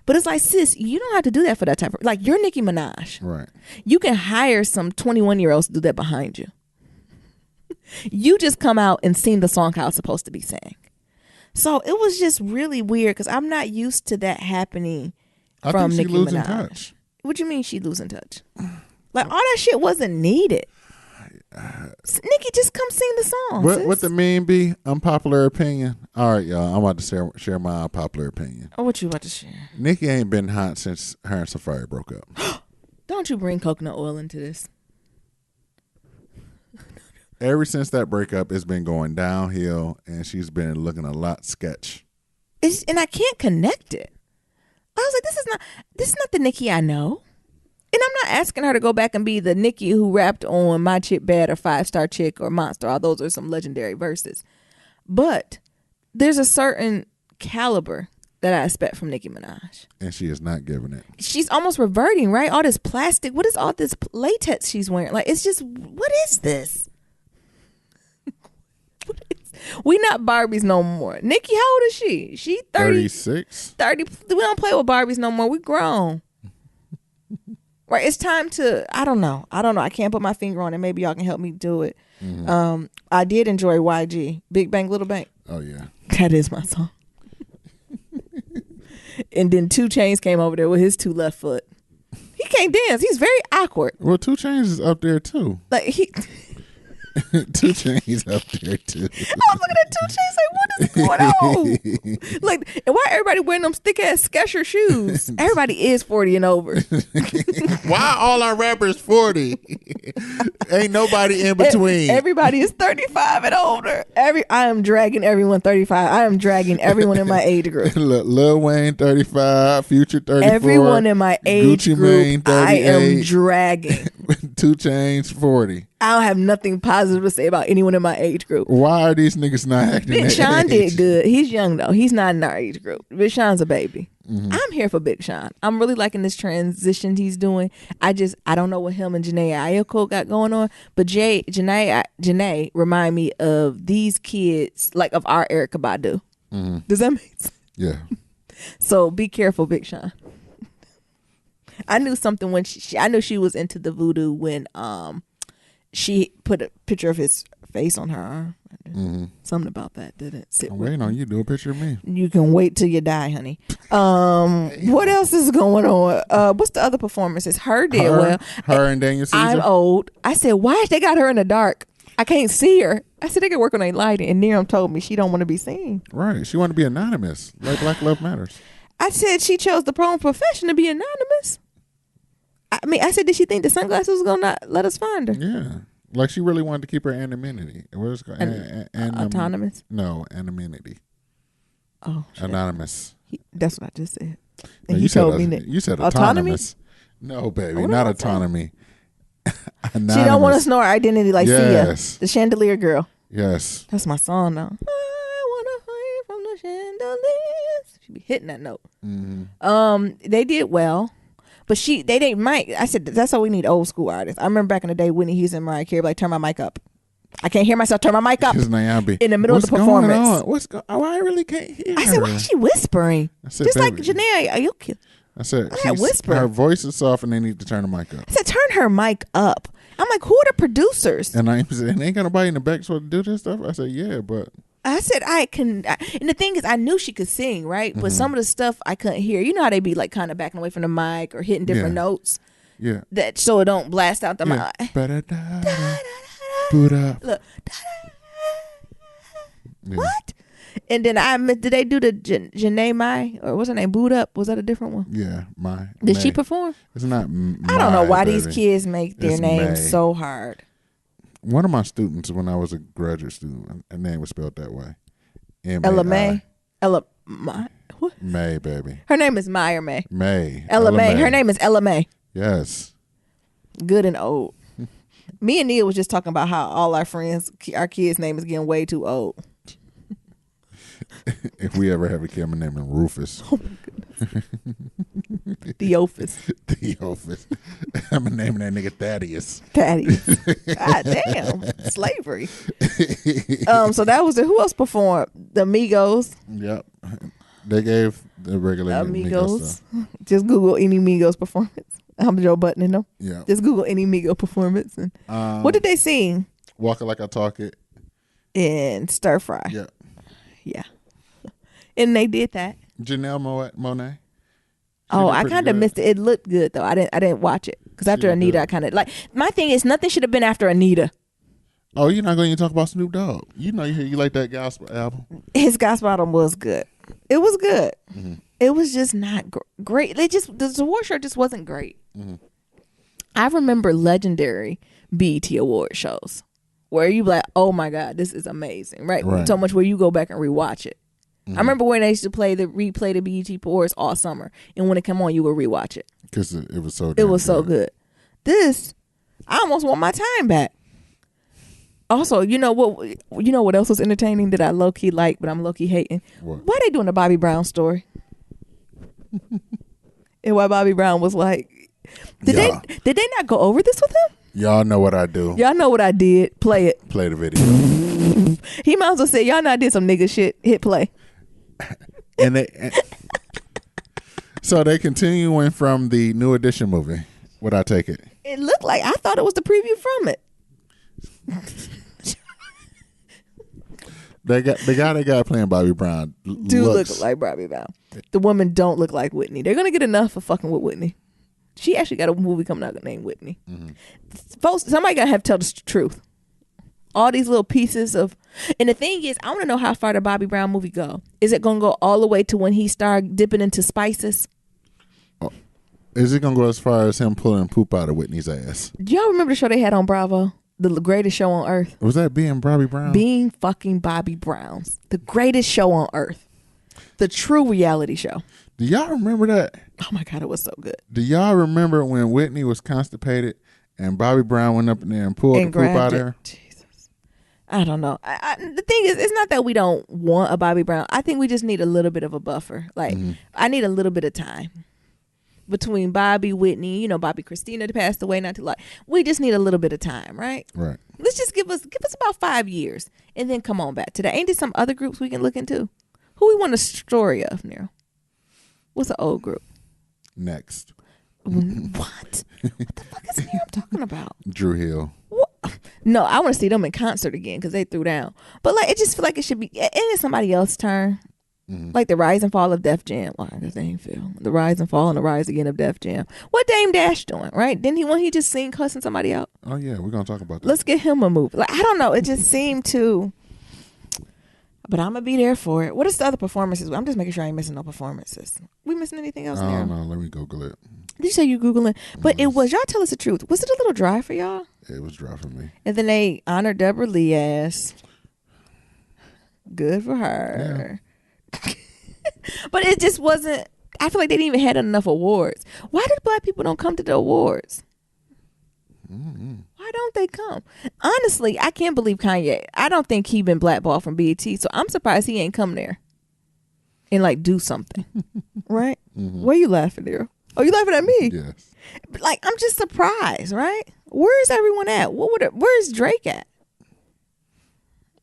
Speaker 2: But it's like, sis, you don't have to do that for that type of, like, you're Nicki Minaj.
Speaker 1: Right.
Speaker 2: You can hire some 21-year-olds to do that behind you. You just come out and sing the song how it's supposed to be sang. So it was just really weird because I'm not used to that happening from Nicki Minaj.
Speaker 1: Touch.
Speaker 2: What do you mean she losing touch? Like, all that shit wasn't needed. Nicki, just come sing the song.
Speaker 1: What the meme be? Unpopular opinion. All right, y'all. I'm about to share my unpopular opinion.
Speaker 2: Oh, what you about to share?
Speaker 1: Nicki ain't been hot since her and Safari broke up.
Speaker 2: Don't you bring coconut oil into this.
Speaker 1: Ever since that breakup, it's been going downhill, and she's been looking a lot sketch.
Speaker 2: And I can't connect it. I was like, this is not the Nicki I know. And I'm not asking her to go back and be the Nicki who rapped on My Chick Bad or 5-Star Chick or Monster. All those are some legendary verses. But there's a certain caliber that I expect from Nicki Minaj.
Speaker 1: And she is not giving it.
Speaker 2: She's almost reverting, right? All this plastic. What is all this latex she's wearing? Like, it's just, what is this? We not Barbies no more. Nicki, how old is she? She
Speaker 1: 36.
Speaker 2: 30. We don't play with Barbies no more. We grown. Right, it's time to, I don't know. I can't put my finger on it. Maybe y'all can help me do it. I did enjoy YG, Big Bang, Little Bang.
Speaker 1: Oh yeah.
Speaker 2: That is my song. And then 2 Chainz came over there with his 2 left foot. He can't dance. He's very awkward.
Speaker 1: Well, 2 Chainz is up there too.
Speaker 2: Like he
Speaker 1: 2 Chainz up there too.
Speaker 2: I was looking at 2 Chainz like, what is going on? Like, and why everybody wearing them thick ass Skechers shoes? Everybody is 40 and over.
Speaker 1: Why all our rappers 40? Ain't nobody in between.
Speaker 2: Everybody is 35 and older. I am dragging everyone 35. I am dragging everyone in my age group.
Speaker 1: Lil Wayne 35, Future 34.
Speaker 2: Everyone in my age
Speaker 1: Gucci
Speaker 2: group,
Speaker 1: Mane 38.
Speaker 2: I am dragging.
Speaker 1: 2 Chainz 40.
Speaker 2: I don't have nothing positive to say about anyone in my age group.
Speaker 1: Why are these niggas not acting?
Speaker 2: Big
Speaker 1: that
Speaker 2: Sean
Speaker 1: age?
Speaker 2: did good. He's young though. He's not in our age group. Big Sean's a baby.
Speaker 1: Mm-hmm.
Speaker 2: I'm here for Big Sean. I'm really liking this transition he's doing. I don't know what him and Janae Aiko got going on, but Janae remind me of these kids, like of our Erykah Badu.
Speaker 1: Mm-hmm.
Speaker 2: Does that make sense?
Speaker 1: Yeah.
Speaker 2: So be careful, Big Sean. I knew something when I knew she was into the voodoo when she put a picture of his face on her arm.
Speaker 1: Mm-hmm.
Speaker 2: Something about that didn't sit.
Speaker 1: I'm waiting on you to do a picture of me.
Speaker 2: You can wait till you die, honey. What else is going on? What's the other performances? Her did well.
Speaker 1: Her and Daniel Caesar.
Speaker 2: I'm old. I said, why they got her in the dark? I can't see her. I said they could work on their lighting, and Niram told me she don't want to be seen.
Speaker 1: Right. She wanted to be anonymous, like Black Love Matters.
Speaker 2: I said she chose the prone profession to be anonymous. I mean, I said, did she think the sunglasses was gonna not let us find her?
Speaker 1: Yeah. Like she really wanted to keep her anonymity. What is it called?
Speaker 2: Autonomous?
Speaker 1: No, anonymity.
Speaker 2: Oh, shit.
Speaker 1: Anonymous.
Speaker 2: That's what I just said.
Speaker 1: No,
Speaker 2: And
Speaker 1: you
Speaker 2: he
Speaker 1: said
Speaker 2: told me that.
Speaker 1: You said
Speaker 2: autonomy?
Speaker 1: autonomous. No, baby,
Speaker 2: What
Speaker 1: not
Speaker 2: am I saying?
Speaker 1: autonomy.
Speaker 2: She don't want to know her identity like
Speaker 1: Yes.
Speaker 2: Sia, the Chandelier Girl.
Speaker 1: Yes.
Speaker 2: That's my song now. I wanna hide from the chandeliers. She be hitting that note.
Speaker 1: Mm-hmm.
Speaker 2: They did well, but they didn't mic. I said that's how we need old school artists. I remember back in the day, Whitney Houston, Mariah Carey, like turn my mic up. I can't hear myself. Turn my mic up.
Speaker 1: Because Nyambi.
Speaker 2: In the middle of the performance.
Speaker 1: Going on? What's going on? I really can't hear
Speaker 2: I said, why is she whispering?
Speaker 1: I said,
Speaker 2: Just like
Speaker 1: baby.
Speaker 2: Janae Aiko.
Speaker 1: I said,
Speaker 2: Why that whisper?
Speaker 1: her voice is soft and they need to turn the mic up.
Speaker 2: I said, turn her mic up. I'm like, who are the producers?
Speaker 1: And I said, and ain't got nobody in the back so to do this stuff? I said, yeah, but.
Speaker 2: I said, and the thing is, I knew she could sing, right? But some of the stuff I couldn't hear. You know how they be like kind of backing away from the mic or hitting different notes?
Speaker 1: Yeah.
Speaker 2: That so it don't blast out the
Speaker 1: Yeah.
Speaker 2: mic. Look.
Speaker 1: Yeah.
Speaker 2: What? And then did they do the Janae Mai, or what's her name? Boot Up? Was that a different one?
Speaker 1: Yeah,
Speaker 2: Did she
Speaker 1: May.
Speaker 2: perform?
Speaker 1: It's not.
Speaker 2: I don't know why these kids make their
Speaker 1: It's
Speaker 2: names
Speaker 1: May.
Speaker 2: so hard.
Speaker 1: One of my students, when I was a graduate student, her name was spelled that way.
Speaker 2: Ella May. Ella Mai. What?
Speaker 1: May, baby.
Speaker 2: Her name is Mai or May.
Speaker 1: May.
Speaker 2: Ella May. Her name is Ella May.
Speaker 1: Yes.
Speaker 2: Good and old. Me and Nia was just talking about how all our friends, our kids' name is getting way too old.
Speaker 1: If we ever have a kid, I'm gonna name him Rufus.
Speaker 2: Oh my goodness. The Office.
Speaker 1: The Office. I'm gonna name that nigga Thaddeus.
Speaker 2: Thaddeus. God damn. Slavery. So that was it. Who else performed? The Migos.
Speaker 1: Yep. They gave the regular Migos
Speaker 2: Migos.
Speaker 1: stuff.
Speaker 2: Just Google any Migos performance. I'm Joe Button, you know?
Speaker 1: Yeah.
Speaker 2: Just Google any Migos performance. And what did they sing?
Speaker 1: Walk It Like I Talk It.
Speaker 2: In Stir Fry.
Speaker 1: Yeah.
Speaker 2: Yeah. And they did that.
Speaker 1: Janelle Monáe.
Speaker 2: Oh, I kind of missed it. It looked good though. I didn't watch it because after Anita,
Speaker 1: good.
Speaker 2: I kind of like. My thing is, nothing should have been after Anita.
Speaker 1: Oh, you're not going to talk about Snoop Dogg. You know you like that gospel album.
Speaker 2: His gospel album was good. It was good.
Speaker 1: Mm-hmm.
Speaker 2: It was just not great. The award show just wasn't great.
Speaker 1: Mm-hmm.
Speaker 2: I remember legendary BET award shows where you be like, oh my God, this is amazing, right? So much where you go back and rewatch it. I remember when they used to replay the BET Awards all summer, and when it came on, you would rewatch it
Speaker 1: because it was so.
Speaker 2: It was so good. This, I almost want my time back. Also, you know what else was entertaining that I low key like, but I'm low key hating?
Speaker 1: What?
Speaker 2: Why they doing the Bobby Brown story? And why Bobby Brown was like, did they not go over this with him?
Speaker 1: Y'all know what I do.
Speaker 2: Y'all know what I did. Play it.
Speaker 1: Play the video.
Speaker 2: He might as well say, y'all not did some nigga shit. Hit play.
Speaker 1: So they continuing from the New Edition movie. Would I take it?
Speaker 2: It looked like, I thought it was the preview from it.
Speaker 1: the guy they got playing Bobby Brown
Speaker 2: look like Bobby Brown. The women don't look like Whitney. They're gonna get enough of fucking with Whitney. She actually got a movie coming out named Whitney. Folks, somebody gotta have to tell the truth. All these little pieces of, and the thing is, I want to know how far the Bobby Brown movie go. Is it gonna go all the way to when he started dipping into spices?
Speaker 1: Is it gonna go as far as him pulling poop out of Whitney's ass?
Speaker 2: Do y'all remember the show they had on Bravo? The greatest show on earth.
Speaker 1: Was that being Bobby Brown?
Speaker 2: Being fucking Bobby Brown's. The greatest show on earth. The true reality show.
Speaker 1: Do y'all remember that?
Speaker 2: Oh my God, it was so good.
Speaker 1: Do y'all remember when Whitney was constipated and Bobby Brown went up in there and pulled the poop out of her?
Speaker 2: Jesus. I don't know. The thing is, it's not that we don't want a Bobby Brown. I think we just need a little bit of a buffer. Like, I need a little bit of time. Between Bobby, Whitney, Bobby Christina passed away not too long. We just need a little bit of time, right?
Speaker 1: Right.
Speaker 2: Let's just give us about 5 years and then come on back to that. Ain't there some other groups we can look into? Who we want a story of, Nero? What's an old group?
Speaker 1: Next.
Speaker 2: What? What the fuck is Nero talking about?
Speaker 1: Dru Hill.
Speaker 2: What? No, I want to see them in concert again because they threw down. But it just feel like it should be. And it's somebody else's turn. Like the rise and fall of Def Jam. Why does they ain't feel the rise and fall and the rise again of Def Jam? What Dame Dash doing? Right? Didn't he just sing cussing somebody out?
Speaker 1: Oh yeah, we're gonna talk about that.
Speaker 2: Let's get him a movie. I don't know. It just seemed to. But I'm gonna be there for it. What is the other performances? I'm just making sure I ain't missing no performances. We missing anything else?
Speaker 1: I don't know. Let me Google it.
Speaker 2: Did you say you Googling? But it was. Y'all tell us the truth. Was it a little dry for y'all?
Speaker 1: It was dry for me.
Speaker 2: And then they honored Deborah Lee as. Good for her. Yeah. But it just wasn't. I feel like they didn't even had enough awards. Why did black people don't come to the awards? Why don't they come? Honestly, I can't believe Kanye. I don't think he been blackballed from BET, so I'm surprised he ain't come there and do something. Right? Where you laughing there? Oh, you laughing at me?
Speaker 1: Yes.
Speaker 2: I'm just surprised, right? Where's everyone at? Where's Drake at?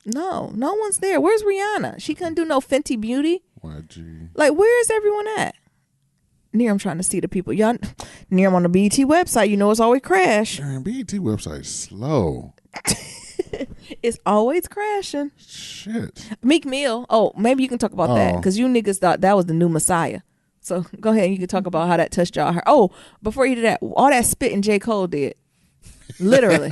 Speaker 2: No one's there. Where's Rihanna? She couldn't do no Fenty Beauty.
Speaker 1: YG.
Speaker 2: Where's everyone at? Near, I'm trying to see the people. Y'all, near, I'm on the BET website. It's always crash.
Speaker 1: Man, BET website's slow.
Speaker 2: It's always crashing.
Speaker 1: Shit.
Speaker 2: Meek Mill. Oh, maybe you can talk about that because you niggas thought that was the new Messiah. So go ahead and you can talk about how that touched y'all. Oh, before you do that, all that spitting J. Cole did. Literally.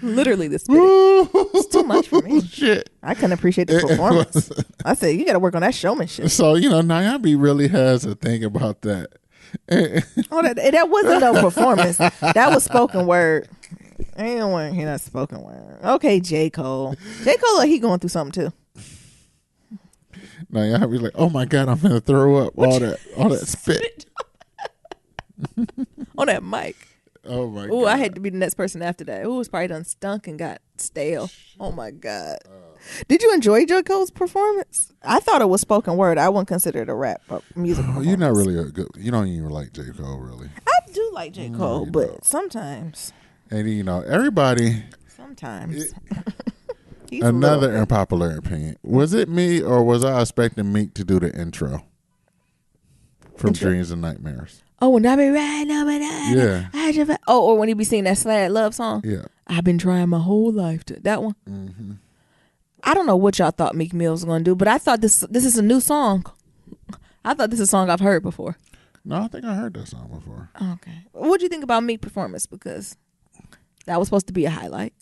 Speaker 2: Literally the spitting. It's too much for me.
Speaker 1: Shit.
Speaker 2: I couldn't appreciate the performance. I said, you got to work on that showmanship.
Speaker 1: So, Nyambi really has a thing about that.
Speaker 2: That wasn't no performance. That was spoken word. I didn't want to hear that spoken word. Okay, J. Cole. J. Cole, he going through something too.
Speaker 1: Nyambi's like, oh my God, I'm going to throw up all that spit.
Speaker 2: On that mic.
Speaker 1: Oh my God.
Speaker 2: Oh, I had to be the next person after that. Oh, it's probably done stunk and got stale. Oh my God. Did you enjoy J. Cole's performance? I thought it was spoken word. I wouldn't consider it a rap music performance.
Speaker 1: You're not really you don't even like J. Cole, really.
Speaker 2: I do like J. Cole, but sometimes.
Speaker 1: And everybody.
Speaker 2: Sometimes.
Speaker 1: Another unpopular opinion. Was it me or was I expecting Meek to do the intro from Dreams and Nightmares?
Speaker 2: Oh, when I be riding over there.
Speaker 1: Yeah.
Speaker 2: Or when he be singing that sad love song.
Speaker 1: Yeah.
Speaker 2: I've been trying my whole life to that one.
Speaker 1: Mm-hmm.
Speaker 2: I don't know what y'all thought Meek Mill was going to do, but I thought this is a new song. I thought this is a song I've heard before.
Speaker 1: No, I think I heard that song before.
Speaker 2: Okay. What do you think about Meek performance? Because that was supposed to be a highlight.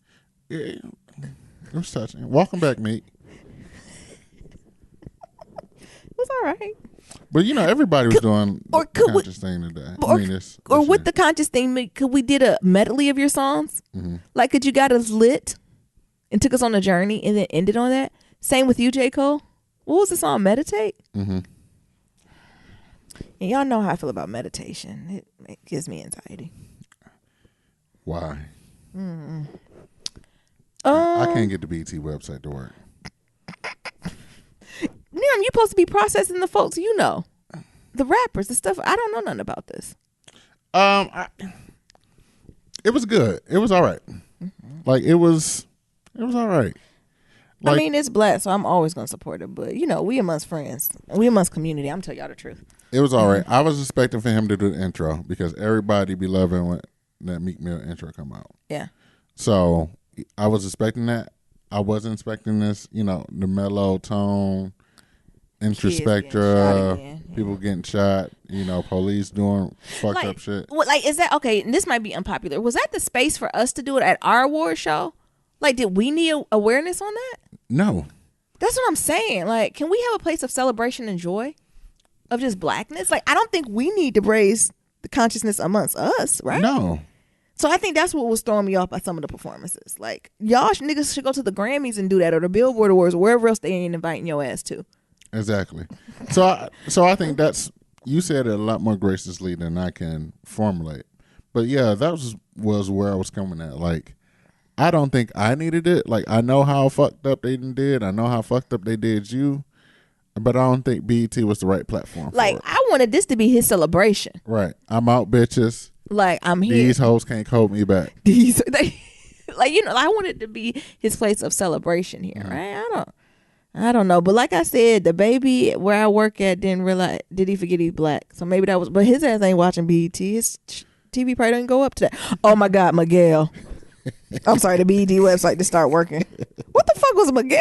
Speaker 1: Yeah. It was touching. Welcome back, Meek.
Speaker 2: It was all right.
Speaker 1: But everybody was doing the conscious thing today.
Speaker 2: With the conscious thing, could we did a medley of your songs? Mm-hmm. Could you got us lit and took us on a journey and then ended on that? Same with you, J. Cole. What was the song? Meditate? Mm-hmm. And y'all know how I feel about meditation. It gives me anxiety.
Speaker 1: Why? I can't get the BT website to work.
Speaker 2: Niram, you supposed to be processing the folks, the rappers, the stuff. I don't know nothing about this.
Speaker 1: It was good. It was all right. Mm-hmm. It was all right.
Speaker 2: It's black, so I'm always gonna support it. But we amongst friends, we amongst community. I'm telling y'all the truth.
Speaker 1: It was all right. I was expecting for him to do the intro because everybody be loving when that Meek Mill intro come out.
Speaker 2: Yeah.
Speaker 1: So I was expecting that. I wasn't expecting this. You know, the mellow tone, introspective, people getting shot. You know, police doing fucked up shit.
Speaker 2: Well, like, is that okay? And this might be unpopular. Was that the space for us to do it at our award show? Like, did we need awareness on that?
Speaker 1: No.
Speaker 2: That's what I'm saying. Like, can we have a place of celebration and joy of just blackness? Like, I don't think we need to raise the consciousness amongst us, right?
Speaker 1: No.
Speaker 2: So I think that's what was throwing me off by some of the performances. Like, y'all niggas should go to the Grammys and do that, or the Billboard Awards, or wherever else they ain't inviting your ass to.
Speaker 1: Exactly. So I think that's, you said it a lot more graciously than I can formulate. But yeah, that was where I was coming at. Like, I don't think I needed it. Like, I know how fucked up they did. I know how fucked up they did you. But I don't think BET was the right platform for
Speaker 2: Like,
Speaker 1: it.
Speaker 2: I wanted this to be his celebration.
Speaker 1: Right. I'm out, bitches.
Speaker 2: Like, I'm here.
Speaker 1: These hoes can't hold me back.
Speaker 2: Like, you know, I wanted to be his place of celebration here, right? I don't know. But like I said, the baby where I work at didn't realize, did he forget he's black? So maybe that was, but his ass ain't watching BET. His TV probably doesn't go up to that. Oh my God, Miguel. I'm sorry, the BET website to start working. What the fuck was Miguel?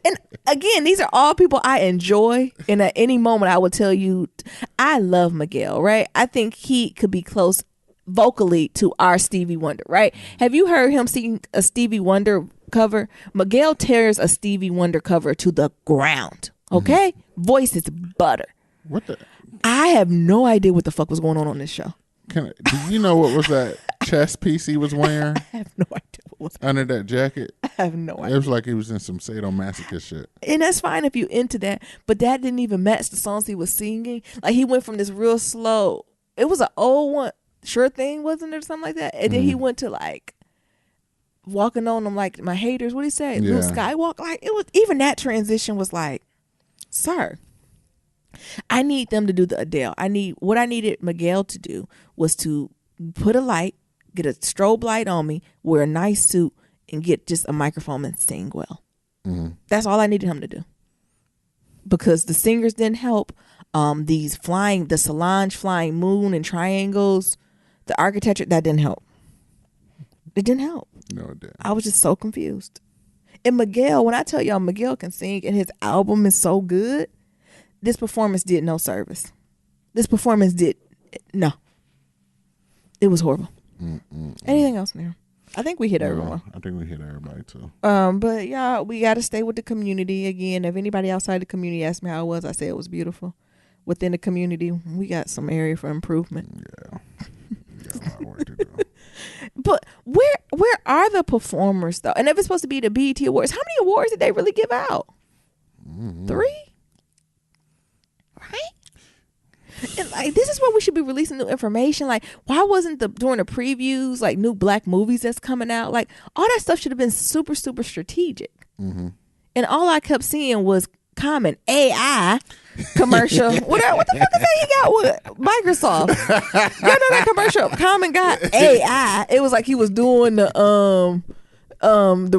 Speaker 2: And again, these are all people I enjoy. And at any moment, I would tell you, I love Miguel, right? I think he could be close vocally to our Stevie Wonder, right? Have you heard him sing a Stevie Wonder cover? Miguel tears a Stevie Wonder cover to the ground, okay? Voice is butter.
Speaker 1: What the?
Speaker 2: I have no idea what the fuck was going on this show.
Speaker 1: Do you know what was that chest piece he was wearing?
Speaker 2: I have no idea what was
Speaker 1: under that jacket.
Speaker 2: I have no idea.
Speaker 1: It was like he was in some sadomasochist shit.
Speaker 2: And that's fine if you into that, but that didn't even match the songs he was singing. Like, he went from this real slow, it was an old one, Sure Thing, wasn't it, or something like that? And then he went to like Walking on Them Like My Haters. What did he say?
Speaker 1: Yeah.
Speaker 2: Luke Skywalker. Like, it was, even that transition was like, sir, I need them to do the Adele. What I needed Miguel to do was to put a light, get a strobe light on me, wear a nice suit, and get just a microphone and sing well. That's all I needed him to do. Because the singers didn't help. The Solange flying moon and triangles, the architecture, that didn't help. It didn't help.
Speaker 1: No, it didn't.
Speaker 2: I was just so confused. And Miguel, when I tell y'all Miguel can sing and his album is so good, this performance did no service. This performance did no. It was horrible. Anything else, Nero? I think we hit everyone.
Speaker 1: I think we hit everybody too.
Speaker 2: But yeah, we got to stay with the community again. If anybody outside the community asked me how it was, I say it was beautiful. Within the community, we got some area for improvement.
Speaker 1: Yeah, a lot of work to do.
Speaker 2: But where are the performers though? And if it's supposed to be the BET Awards, how many awards did they really give out? 3, right? And like, this is where we should be releasing new information. Like, why wasn't during the previews like new black movies that's coming out? Like, all that stuff should have been super, super strategic. And all I kept seeing was Common AI commercial. What the fuck is that he got with Microsoft? Y'all know that commercial? Common got AI. It was like he was doing the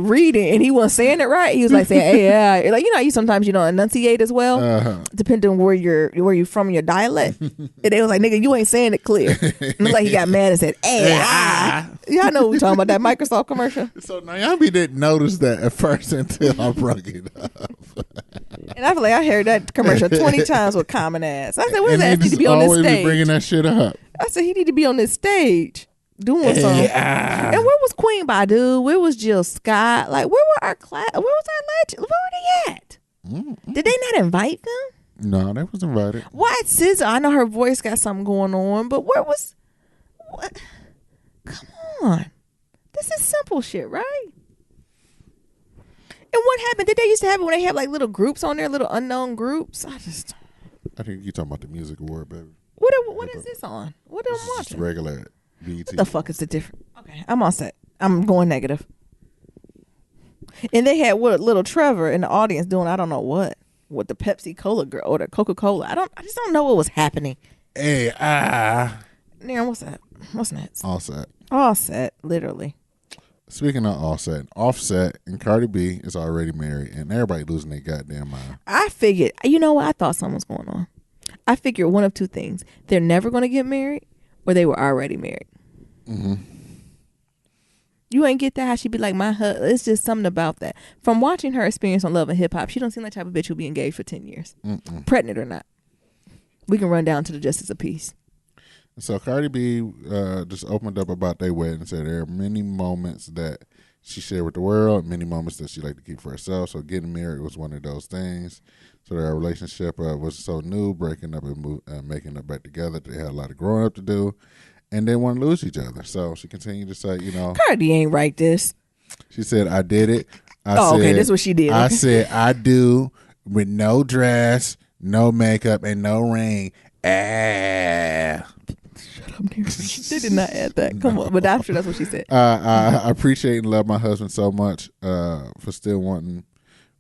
Speaker 2: reading and he wasn't saying it right. He was like saying AI. Like, you know, sometimes you don't enunciate as well, depending on where you're from, your dialect. And they was like, nigga, you ain't saying it clear. And it's like he got mad and said AI. Y'all know what we talking about, that Microsoft commercial.
Speaker 1: So Naomi didn't notice that at first until I brought it up.
Speaker 2: And I feel like I heard that commercial 20 times with Common ass. I said, what does
Speaker 1: And
Speaker 2: that
Speaker 1: he
Speaker 2: need to
Speaker 1: just
Speaker 2: be on this
Speaker 1: always be
Speaker 2: stage?
Speaker 1: bringing that shit up.
Speaker 2: I said, he need to be on this stage doing something. And where was Queen Badu? Where was Jill Scott? Like, where were our class? Where was our legend? Where were they at? Did they not invite them?
Speaker 1: No, they was invited.
Speaker 2: Why SZA? I know her voice got something going on, but where was? What? Come on, this is simple shit, right? And what happened? Did they used to have it when they have like little groups on there, little unknown groups?
Speaker 1: I think you're talking about the music award, baby.
Speaker 2: What is this on? What am I
Speaker 1: This is just
Speaker 2: watching?
Speaker 1: regular BET.
Speaker 2: What the fuck is the difference? Okay, I'm all set. I'm going negative. And they had little Trevor in the audience doing I don't know what with the Pepsi Cola girl or the Coca-Cola. I just don't know what was happening.
Speaker 1: AI.
Speaker 2: Naren, what's that? What's next?
Speaker 1: All set.
Speaker 2: All set, literally.
Speaker 1: Speaking of Offset and Cardi B is already married, and everybody losing their goddamn mind.
Speaker 2: I figured, you know what? I thought something was going on. I figured one of two things. They're never going to get married or they were already married. You ain't get that how she be like my husband. It's just something about that. From watching her experience on Love and Hip Hop, she don't seem like the type of bitch who'll be engaged for 10 years. Pregnant or not. We can run down to the Justice of Peace.
Speaker 1: So Cardi B just opened up about their wedding and said there are many moments that she shared with the world, many moments that she liked to keep for herself. So getting married was one of those things. So their relationship was so new, breaking up and making it back together. They had a lot of growing up to do, and they want to lose each other. So she continued to say,
Speaker 2: Cardi ain't write this.
Speaker 1: She said, I did it.
Speaker 2: Okay, this is what she did.
Speaker 1: I
Speaker 2: Okay.
Speaker 1: said, I do with no dress, no makeup, and no ring.
Speaker 2: Shut up, Neri. They did not add that. Come on. But I'm sure that's what she said.
Speaker 1: I appreciate and love my husband so much for still wanting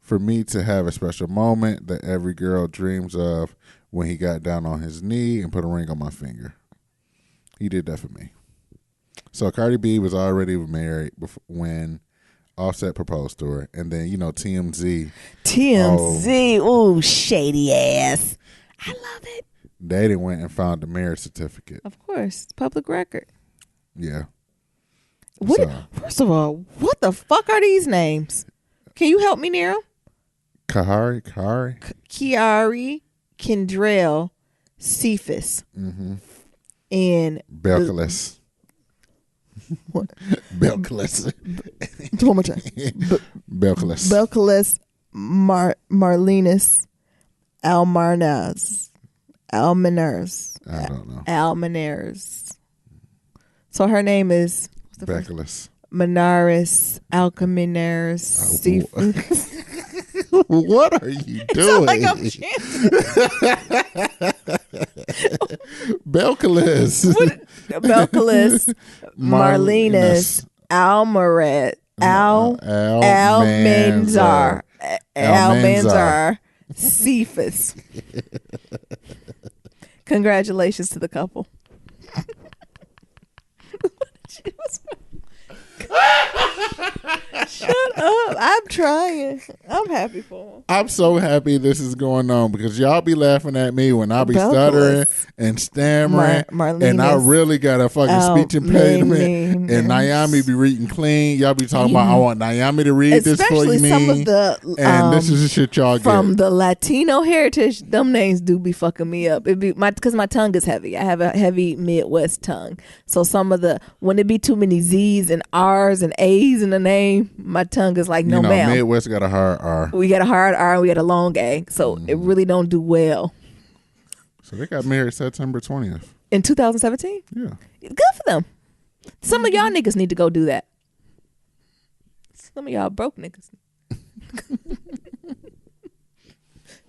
Speaker 1: for me to have a special moment that every girl dreams of when he got down on his knee and put a ring on my finger. He did that for me. So Cardi B was already married when Offset proposed to her. And then, TMZ.
Speaker 2: TMZ. Ooh, shady ass. I love it.
Speaker 1: They done went and found the marriage certificate.
Speaker 2: Of course. It's public record.
Speaker 1: Yeah.
Speaker 2: First of all, what the fuck are these names? Can you help me, Nero?
Speaker 1: Kiari,
Speaker 2: Kiari, Kendrell, Cephas, and
Speaker 1: Belcalis.
Speaker 2: What?
Speaker 1: Belcalis.
Speaker 2: One more time.
Speaker 1: Belcalis.
Speaker 2: Belcalis, Marlinus, Almaners.
Speaker 1: I don't know.
Speaker 2: Almaners. So her name is
Speaker 1: Belcalis.
Speaker 2: Manaris, Alcaminers, Cephas.
Speaker 1: What are you doing?
Speaker 2: Like I'm
Speaker 1: Belcalis.
Speaker 2: Belcalis, Marlinus, Almaret, Almanzar, Cephas. Congratulations to the couple. Shut up. I'm trying. I'm happy for him.
Speaker 1: I'm so happy this is going on because y'all be laughing at me when I be
Speaker 2: Belcalis.
Speaker 1: stuttering and stammering,
Speaker 2: Marlinus,
Speaker 1: and I really got a fucking speech impediment, and Naomi be reading clean. Y'all be talking about, I want Naomi to read this for you,
Speaker 2: especially some of the
Speaker 1: and this is the shit y'all get.
Speaker 2: From the Latino heritage, them names do be fucking me up. It be because my tongue is heavy. I have a heavy Midwest tongue, so some of the when it be too many Z's and R's and A's in the name, my tongue is like, no, ma'am.
Speaker 1: Midwest got a hard R.
Speaker 2: We got a hard R and we got a long A, so it really don't do well.
Speaker 1: So they got married September 20th.
Speaker 2: In 2017?
Speaker 1: Yeah.
Speaker 2: Good for them. Some of y'all niggas need to go do that. Some of y'all broke niggas.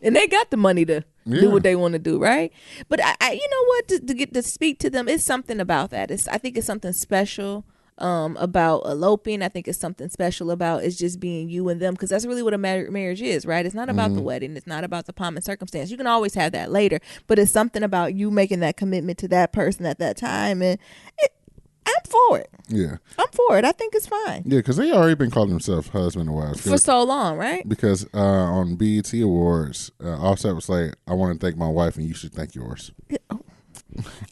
Speaker 2: And they got the money to do what they want to do, right? But I you know what? To get to speak to them, it's something about that. I think it's something special about eloping. I think it's something special about it's just being you and them, because that's really what a marriage is, right? It's not about the wedding. It's not about the pomp and circumstance. You can always have that later, but it's something about you making that commitment to that person at that time, and I'm for it.
Speaker 1: Yeah.
Speaker 2: I'm for it. I think it's fine.
Speaker 1: Yeah, because they already been calling themselves husband and wife.
Speaker 2: For so long, right?
Speaker 1: Because on BET Awards, Offset was like, I want to thank my wife and you should thank yours.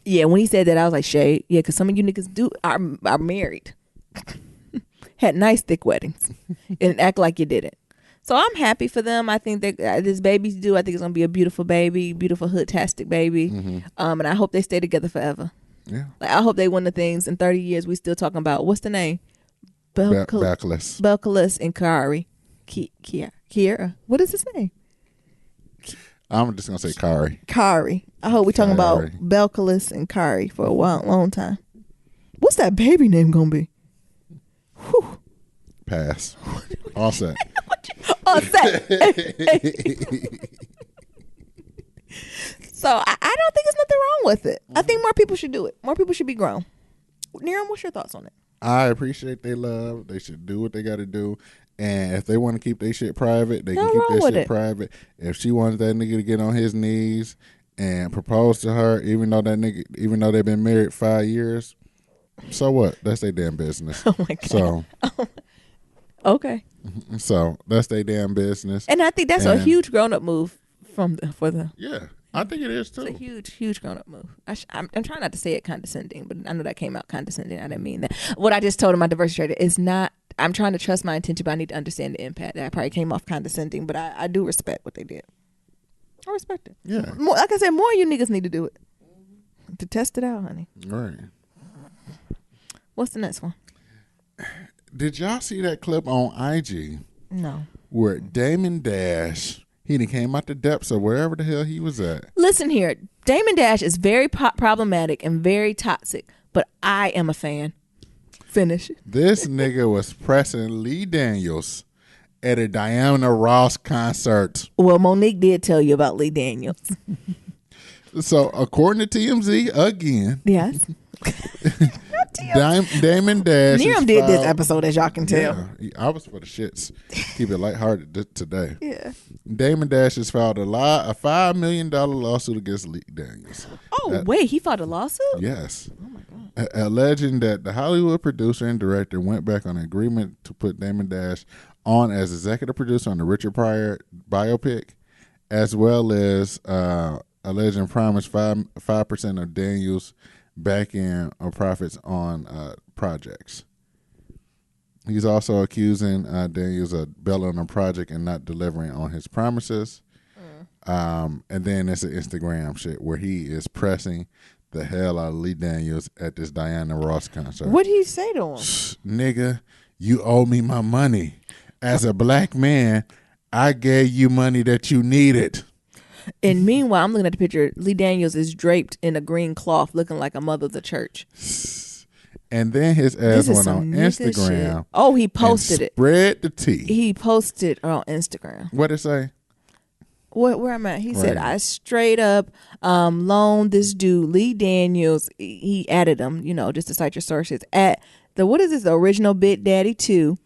Speaker 2: Yeah, when he said that, I was like, shade. Yeah, because some of you niggas are married. Had nice thick weddings and act like you didn't. So I'm happy for them. I think that this baby's due. I think it's going to be a beautiful baby, beautiful hood-tastic baby. And I hope they stay together forever.
Speaker 1: Yeah.
Speaker 2: Like, I hope they win the things. In 30 years, we still talking about, what's the name?
Speaker 1: Belcalis.
Speaker 2: Belcalis and Kari. Kiera. What is his name?
Speaker 1: I'm just going to say Kari.
Speaker 2: Kari. I hope we're talking about Belcalis and Kari for a long time. What's that baby name going to be? Whew.
Speaker 1: Pass. Offset.
Speaker 2: Offset. So I don't think there's nothing wrong with it. I think more people should do it. More people should be grown. Niram, what's your thoughts on it?
Speaker 1: I appreciate their love. They should do what they got to do. And if they want to keep their shit private, they can keep their shit private. If she wants that nigga to get on his knees and propose to her, even though they've been married 5 years, so what? That's their damn business.
Speaker 2: Oh my God.
Speaker 1: So
Speaker 2: okay.
Speaker 1: So that's their damn business.
Speaker 2: And I think that's a huge grown up move for them.
Speaker 1: Yeah. I think it is
Speaker 2: It's a
Speaker 1: too.
Speaker 2: huge grown up move. I'm trying not to say it condescending, but I know that came out condescending. I didn't mean that. What I just told my diversity trader is not. I'm trying to trust my intention, but I need to understand the impact. That probably came off condescending, but I do respect what they did. I respect it.
Speaker 1: Yeah.
Speaker 2: More, like I said, more of you niggas need to do it. To test it out, honey.
Speaker 1: Right.
Speaker 2: What's the next one?
Speaker 1: Did y'all see that clip on IG
Speaker 2: No.
Speaker 1: where Damon Dash, he done came out the depths of wherever the hell he was at?
Speaker 2: Listen here. Damon Dash is very problematic and very toxic, but I am a fan. Finish.
Speaker 1: This nigga was pressing Lee Daniels at a Diana Ross concert.
Speaker 2: Well, Monique did tell you about Lee Daniels.
Speaker 1: So, according to TMZ, again,
Speaker 2: Yes.
Speaker 1: Damon Dash.
Speaker 2: Miriam did this episode, as y'all can tell.
Speaker 1: Yeah, I was for the shits. Keep it lighthearted today.
Speaker 2: Yeah.
Speaker 1: Damon Dash has filed a $5 million lawsuit against Lee Daniels.
Speaker 2: Oh, wait, he filed a lawsuit?
Speaker 1: Yes. Oh my God. Alleging that the Hollywood producer and director went back on an agreement to put Damon Dash on as executive producer on the Richard Pryor biopic, as well as alleging promised 5% of Daniels' back end or profits on projects. He's also accusing Daniels of bailing on a project and not delivering on his promises. And then it's an Instagram shit where he is pressing the hell out of Lee Daniels at this Diana Ross concert.
Speaker 2: What did he say to him?
Speaker 1: Nigga, you owe me my money. As a black man, I gave you money that you needed.
Speaker 2: And meanwhile, I'm looking at the picture. Lee Daniels is draped in a green cloth looking like a mother of the church.
Speaker 1: And then his ass went on Instagram.
Speaker 2: Shit. Oh, he posted it.
Speaker 1: Spread the tea.
Speaker 2: He posted it on Instagram.
Speaker 1: What'd it say?
Speaker 2: Where I'm at? He said, I straight up loaned this dude, Lee Daniels. He added him, just to cite your sources, at the original Big Daddy 2,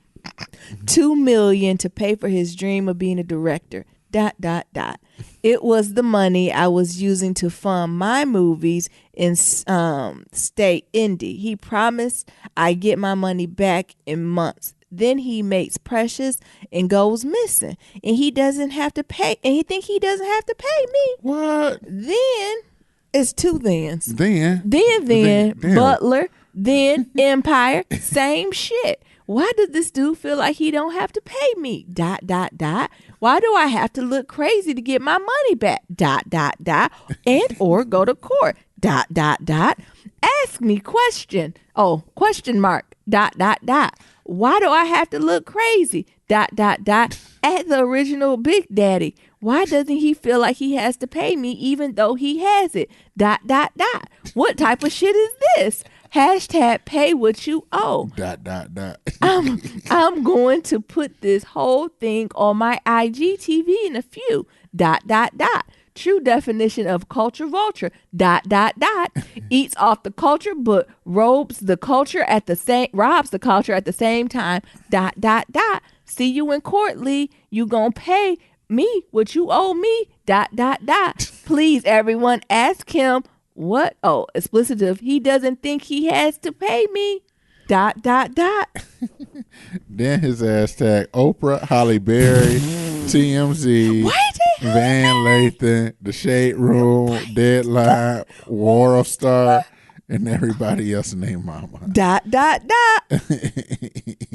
Speaker 2: $2 million to pay for his dream of being a director. ... It was the money I was using to fund my movies in state indie. He promised I get my money back in months. Then he makes Precious and goes missing, and he doesn't have to pay. And he think he doesn't have to pay me.
Speaker 1: What?
Speaker 2: Then it's two thens.
Speaker 1: Then
Speaker 2: Butler. Then Empire. Same shit. Why does this dude feel like he don't have to pay me? ... Why do I have to look crazy to get my money back? ... And or go to court. ... Ask me question. Oh, question mark. ... Why do I have to look crazy? ... At the original Big Daddy. Why doesn't he feel like he has to pay me even though he has it? ... What type of shit is this? Hashtag pay what you owe. ... I'm going to put this whole thing on my IGTV in a few. ... True definition of culture vulture. ... Eats off the culture but robs the culture at the same time. ... See you in court, Lee. You gonna pay me what you owe me. ... Please, everyone, ask him what. Oh, explicitive. He doesn't think he has to pay me. ...
Speaker 1: Then his ass tag Oprah, Holly Berry, TMZ, Van Lathan, The Shade Room, Deadline, War of Star, and everybody else named Mama. ...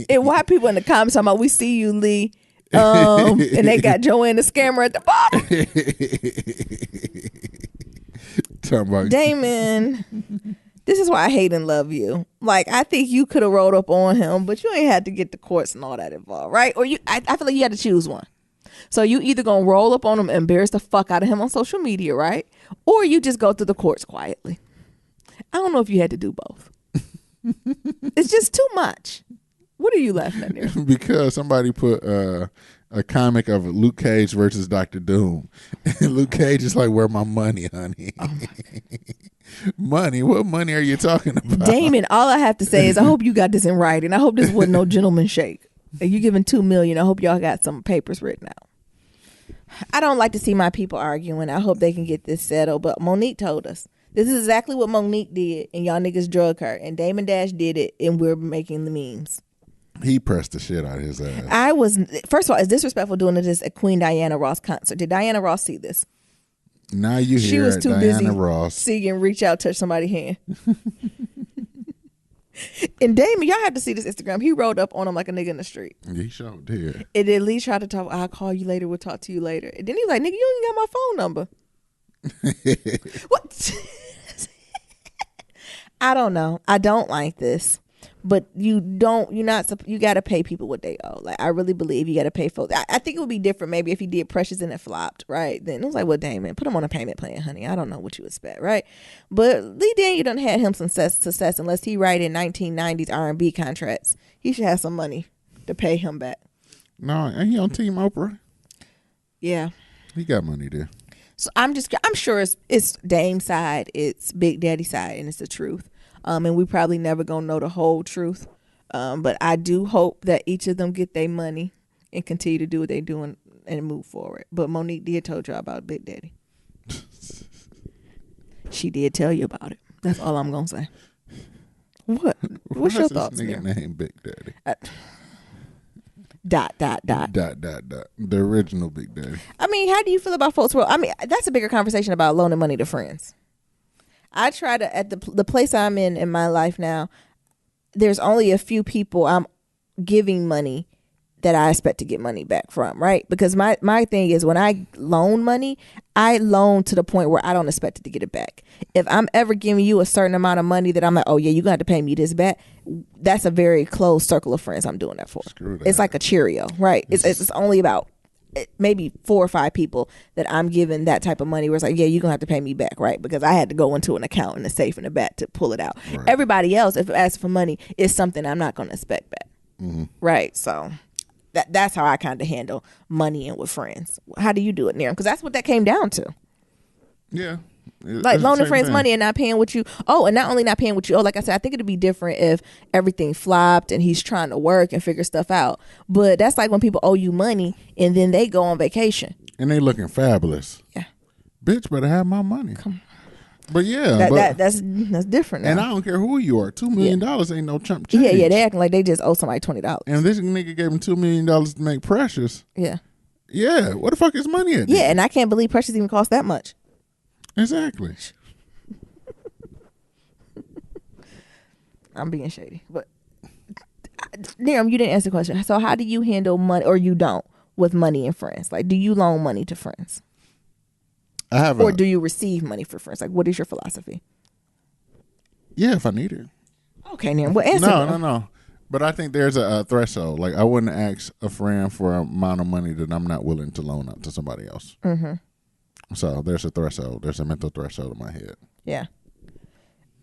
Speaker 2: And white people in the comments talking about, we see you, Lee. And they got Joanna Scammer at the bottom.
Speaker 1: Talking about
Speaker 2: Damon, this is why I hate and love you. Like, I think you could have rolled up on him, but you ain't had to get the courts and all that involved, right? Or I feel like you had to choose one. So you either gonna roll up on him and embarrass the fuck out of him on social media, right? Or you just go through the courts quietly. I don't know if you had to do both. It's just too much. What are you laughing at there?
Speaker 1: Because somebody put a comic of Luke Cage versus Dr. Doom. And Luke Cage is like, where my money, honey? Oh money? What money are you talking about?
Speaker 2: Damon, all I have to say is I hope you got this in writing. I hope this wasn't no gentleman shake. If you giving $2 million, I hope y'all got some papers written out. I don't like to see my people arguing. I hope they can get this settled. But Monique told us. This is exactly what Monique did, and y'all niggas drug her. And Damon Dash did it, and we're making the memes.
Speaker 1: He pressed the shit out of his ass.
Speaker 2: First of all, it's disrespectful doing this at Queen Diana Ross concert. Did Diana Ross see this?
Speaker 1: Now you
Speaker 2: She
Speaker 1: hear
Speaker 2: was too busy
Speaker 1: Diana Ross.
Speaker 2: seeing reach out, touch somebody's hand. And Damon, y'all have to see this Instagram. He rolled up on him like a nigga in the street.
Speaker 1: He showed did.
Speaker 2: And at least tried to talk, I'll call you later, we'll talk to you later. And then he was like, nigga, you ain't got my phone number. What? I don't know. I don't like this. But you gotta pay people what they owe. Like, I really believe you gotta pay folks. I think it would be different maybe if he did Precious and it flopped, right? Then it was like, well, Damon, put him on a payment plan, honey. I don't know what you expect, right? But Lee Daniel done had him some success unless he write in 1990s R&B contracts. He should have some money to pay him back.
Speaker 1: No, ain't he on Team Oprah?
Speaker 2: Yeah.
Speaker 1: He got money there.
Speaker 2: So I'm sure it's Dame's side, it's Big Daddy side, and it's the truth. And we probably never gonna know the whole truth. But I do hope that each of them get their money and continue to do what they're doing and move forward. But Monique did told you about Big Daddy. She did tell you about it. That's all I'm gonna say. What? What's your thoughts?
Speaker 1: This nigga named Big Daddy.
Speaker 2: Dot.
Speaker 1: The original Big Daddy.
Speaker 2: I mean, how do you feel about folks? Well, I mean, that's a bigger conversation about loaning money to friends. I try to, at the place I'm in my life now, there's only a few people I'm giving money that I expect to get money back from, right? Because my thing is, when I loan money, I loan to the point where I don't expect to get it back. If I'm ever giving you a certain amount of money that I'm like, oh yeah, you're going to have to pay me this back, that's a very close circle of friends I'm doing that for.
Speaker 1: Screw that.
Speaker 2: It's like a Cheerio, right? It's only about maybe 4 or 5 people that I'm giving that type of money where it's like, yeah, you're gonna have to pay me back, right? Because I had to go into an account in the safe in the back to pull it out. Right. Everybody else, if it asks for money, is something I'm not gonna expect back. Mm-hmm. Right. So that's how I kind of handle money and with friends. How do you do it, Niram? Because that's what that came down to.
Speaker 1: Yeah.
Speaker 2: Like loaning friends money and not paying what you owe, and not only not paying what you owe. Like I said, I think it'd be different if everything flopped and he's trying to work and figure stuff out. But that's like when people owe you money and then they go on vacation
Speaker 1: and they looking fabulous.
Speaker 2: Yeah,
Speaker 1: bitch, better have my money.
Speaker 2: Come.
Speaker 1: But yeah,
Speaker 2: that's different. Now.
Speaker 1: And I don't care who you are. $2 million ain't no chump change.
Speaker 2: Yeah, they acting like they just owe somebody $20.
Speaker 1: And this nigga gave him $2 million to make Precious.
Speaker 2: Yeah.
Speaker 1: Yeah. What the fuck is money at?
Speaker 2: Yeah, and I can't believe Precious even cost that much.
Speaker 1: Exactly.
Speaker 2: I'm being shady, but Niram, you didn't answer the question. So how do you handle money, or you don't, with money and friends? Like, do you loan money to friends? Or do you receive money for friends? Like, what is your philosophy?
Speaker 1: Yeah, if I need it.
Speaker 2: Okay, Niram, well, answer.
Speaker 1: No. But I think there's a threshold. Like, I wouldn't ask a friend for an amount of money that I'm not willing to loan out to somebody else. Mm-hmm. So there's a threshold. There's a mental threshold in my head.
Speaker 2: Yeah.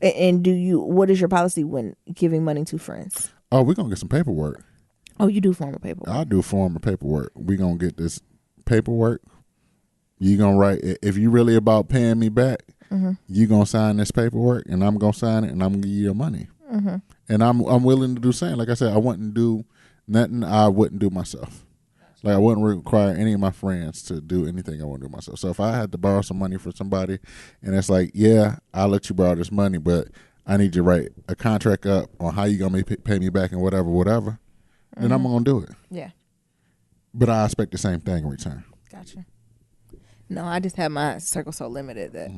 Speaker 2: And what is your policy when giving money to friends?
Speaker 1: Oh, we're going to get some paperwork.
Speaker 2: Oh, you do formal paperwork.
Speaker 1: I'll do formal paperwork. We're going to get this paperwork. You're going to write, if you really about paying me back, mm-hmm. you're going to sign this paperwork, and I'm going to sign it, and I'm going to give you your money. Mm-hmm. And I'm willing to do same. Like I said, I wouldn't do nothing I wouldn't do myself. Like, I wouldn't require any of my friends to do anything I want to do myself. So if I had to borrow some money from somebody, and it's like, yeah, I'll let you borrow this money, but I need you to write a contract up on how you going to pay me back and whatever, mm-hmm. then I'm going to do it.
Speaker 2: Yeah.
Speaker 1: But I expect the same thing in return.
Speaker 2: Gotcha. No, I just have my circle so limited that.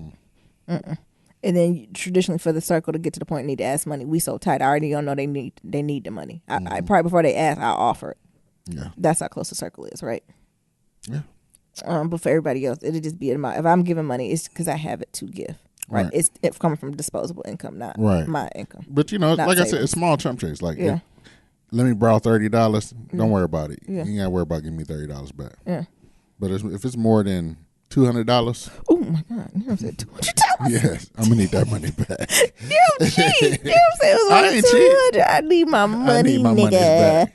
Speaker 2: Mm-mm. And then traditionally for the circle to get to the point need to ask money, we so tight. I already don't know they need the money. I probably before they ask, I'll offer it.
Speaker 1: Yeah.
Speaker 2: That's how close the circle is, right?
Speaker 1: Yeah.
Speaker 2: But for everybody else, it'll just be if I'm giving money, it's because I have it to give. Right. It's coming from disposable income, not my income.
Speaker 1: But like savings. I said, it's small chump change. Like, let me borrow $30. Don't worry about it. Yeah. You ain't got to worry about giving me $30 back. Yeah. But if it's more than $200.
Speaker 2: Oh my God! You know what I'm saying? $200.
Speaker 1: Yes, I'm gonna need that money back.
Speaker 2: You cheat. You know what I'm saying? It was like $200. I need my money, I need my nigga.
Speaker 1: Back.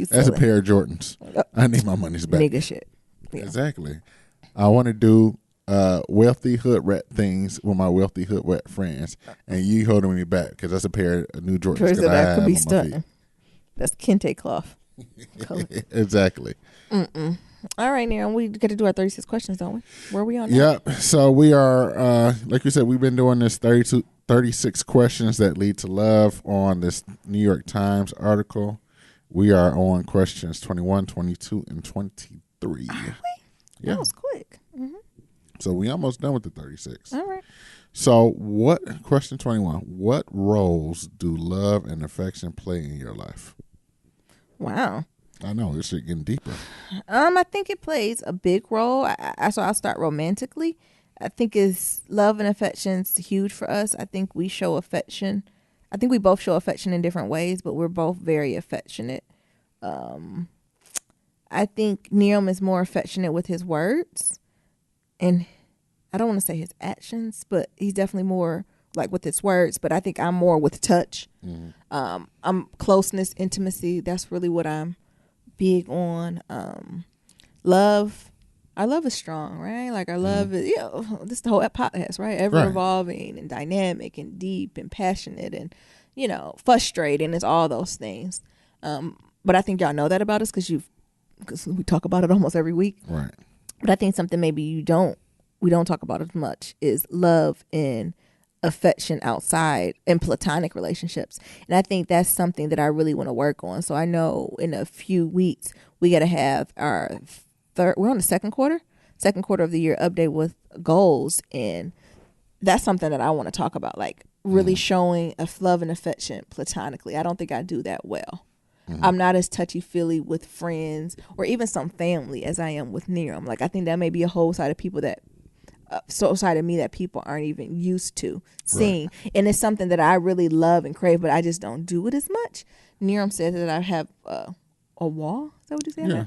Speaker 1: That's a pair of Jordans. I need my money's back.
Speaker 2: Nigga shit. Yeah.
Speaker 1: Exactly. I want to do wealthy hood rat things with my wealthy hood rat friends, and you holding me back because that's a pair of new Jordans
Speaker 2: that could be stunting. That's kente cloth.
Speaker 1: Exactly.
Speaker 2: Mm-mm. All right, now we get to do our 36 questions, don't we? Where are we on now?
Speaker 1: Yep. So we are, like you said, we've been doing this 36 questions that lead to love on this New York Times article. We are on questions 21, 22, and 23.
Speaker 2: Are we? Yeah. That was quick. Mm-hmm.
Speaker 1: So we almost done with the 36.
Speaker 2: All right.
Speaker 1: So question 21, what roles do love and affection play in your life?
Speaker 2: Wow.
Speaker 1: I know, this shit getting deeper.
Speaker 2: I think it plays a big role. So I'll start romantically. I think is love and affection's huge for us. I think we show affection. I think we both show affection in different ways, but we're both very affectionate. I think Neom is more affectionate with his words, and I don't want to say his actions, but he's definitely more like with his words. But I think I'm more with touch.
Speaker 1: Mm-hmm.
Speaker 2: I'm closeness, intimacy. That's really what I'm big on. Love. Our love is strong, right? Like our love is, this is the whole podcast, right? Ever evolving and dynamic and deep and passionate and, frustrating. It's all those things. But I think y'all know that about us because we talk about it almost every week.
Speaker 1: Right.
Speaker 2: But I think something maybe we don't talk about as much is love and affection outside in platonic relationships. And I think that's something that I really want to work on. So I know in a few weeks we got to have our we're on the second quarter of the year update with goals, and that's something that I want to talk about, like really showing love and affection platonically. I don't think I do that well. I'm not as touchy-feely with friends or even some family as I am with Neom. Like I think that may be a whole side of people that side of me that people aren't even used to seeing. Right. And it's something that I really love and crave, but I just don't do it as much. Neom says that I have a wall. Is that what you said?
Speaker 1: Yeah.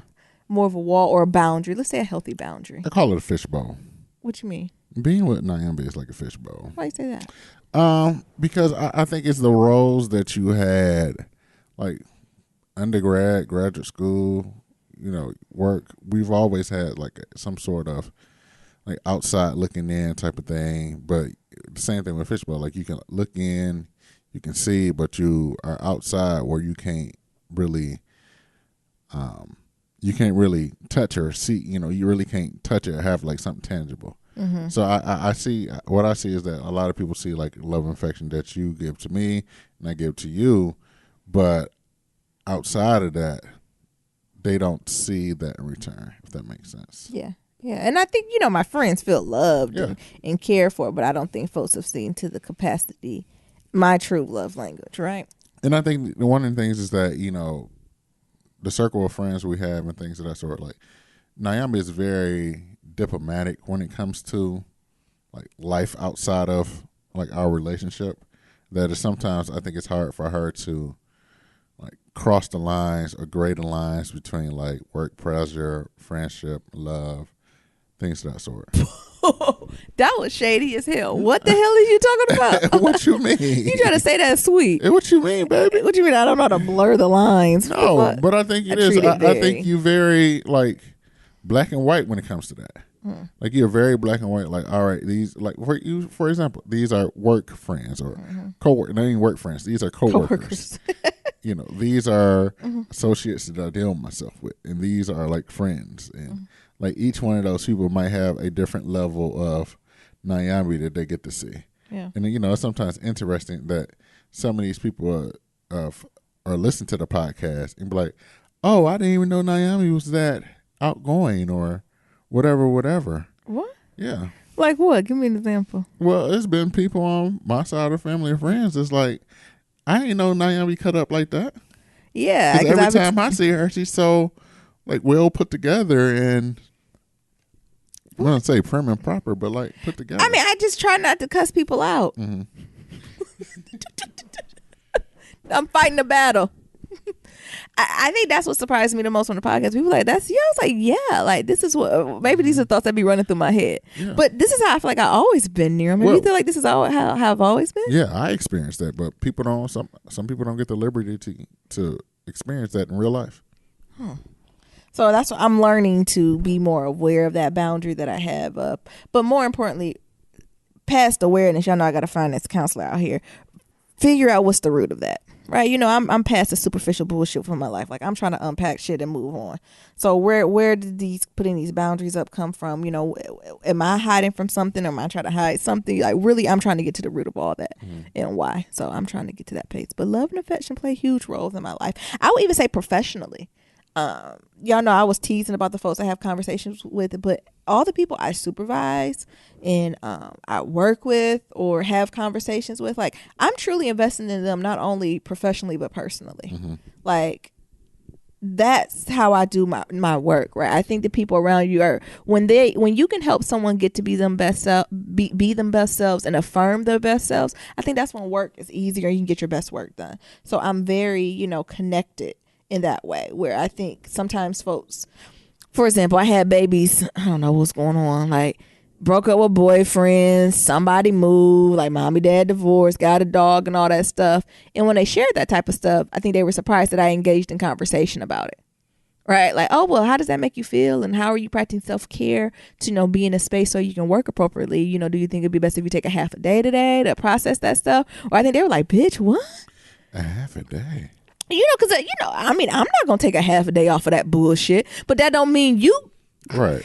Speaker 2: More of a wall or a boundary. Let's say a healthy boundary.
Speaker 1: I call it a fishbowl.
Speaker 2: What you mean?
Speaker 1: Being with Nyambi is like a fishbowl.
Speaker 2: Why you say that?
Speaker 1: Because I think it's the roles that you had, like undergrad, graduate school, work. We've always had like some sort of like outside looking in type of thing. But the same thing with fishbowl. Like you can look in, you can see, but you are outside where you can't really touch or see, you really can't touch it or have like something tangible. Mm-hmm. So I see, what I see is that a lot of people see like love and affection that you give to me and I give to you, but outside of that, they don't see that in return, if that makes sense.
Speaker 2: Yeah. Yeah. And I think, my friends feel loved and cared for, but I don't think folks have seen to the capacity my true love language, right?
Speaker 1: And I think one of the things is that, the circle of friends we have and things of that sort, like Nyambi is very diplomatic when it comes to like life outside of like our relationship. That is sometimes I think it's hard for her to like cross the lines or grade the lines between like work pressure, friendship, love, things of that sort.
Speaker 2: That was shady as hell. What the hell are you talking about?
Speaker 1: What you mean?
Speaker 2: You try to say that sweet.
Speaker 1: What you mean, baby?
Speaker 2: What you mean? I don't know how to blur the lines.
Speaker 1: No, but I think it is. I think you very like black and white when it comes to that. Like you're very black and white. Like, all right, these like for example, these are work friends or coworkers. Not even work friends. These are coworkers. These are associates that I deal with myself with, and these are like friends, and like each one of those people might have a different level of Nyambi that they get to see.
Speaker 2: Yeah.
Speaker 1: And it's sometimes interesting that some of these people are listen to the podcast and be like, "Oh, I didn't even know Nyambi was that outgoing," or whatever.
Speaker 2: What?
Speaker 1: Yeah.
Speaker 2: Like what? Give me an example.
Speaker 1: Well, it's been people on my side of family and friends. It's like, I ain't know Nyambi cut up like that.
Speaker 2: Yeah.
Speaker 1: Because every time I see her, she's so like well put together and I'm going to say prim and proper, but like put together.
Speaker 2: I mean, I just try not to cuss people out.
Speaker 1: Mm-hmm.
Speaker 2: I'm fighting a battle. I think that's what surprised me the most on the podcast. People were like, that's, I was like, yeah, like this is what, maybe these are thoughts that be running through my head. Yeah. But this is how I feel like I've always been near them. Maybe you feel like this is how I've always been?
Speaker 1: Yeah, I experienced that, but people don't, some people don't get the liberty to experience that in real life.
Speaker 2: So that's what I'm learning, to be more aware of that boundary that I have. But more importantly, past awareness, y'all know I got to find this counselor out here. Figure out what's the root of that, right? I'm past the superficial bullshit from my life. Like I'm trying to unpack shit and move on. So where did putting these boundaries up come from? Am I hiding from something, or am I trying to hide something? Like really, I'm trying to get to the root of all that and why. So I'm trying to get to that place. But love and affection play huge roles in my life. I would even say professionally. y'all know I was teasing about the folks I have conversations with, but all the people I supervise and I work with or have conversations with, like, I'm truly investing in them, not only professionally but personally. Like, that's how I do my work, right? I think the people around you are, when you can help someone get to be them best be them best selves and affirm their best selves, I think that's when work is easier. You can get your best work done. So I'm very, connected in that way, where I think sometimes folks, for example, I had babies, I don't know what's going on, like broke up with boyfriends, somebody moved, like mommy, dad divorced, got a dog and all that stuff. And when they shared that type of stuff, I think they were surprised that I engaged in conversation about it. Right? Like, oh, well, how does that make you feel? And how are you practicing self-care to, be in a space so you can work appropriately? Do you think it'd be best if you take a half a day today to process that stuff? Or I think they were like, bitch, what?
Speaker 1: A half a day?
Speaker 2: Because, I mean, I'm not going to take a half a day off of that bullshit, but that don't mean you.
Speaker 1: Right.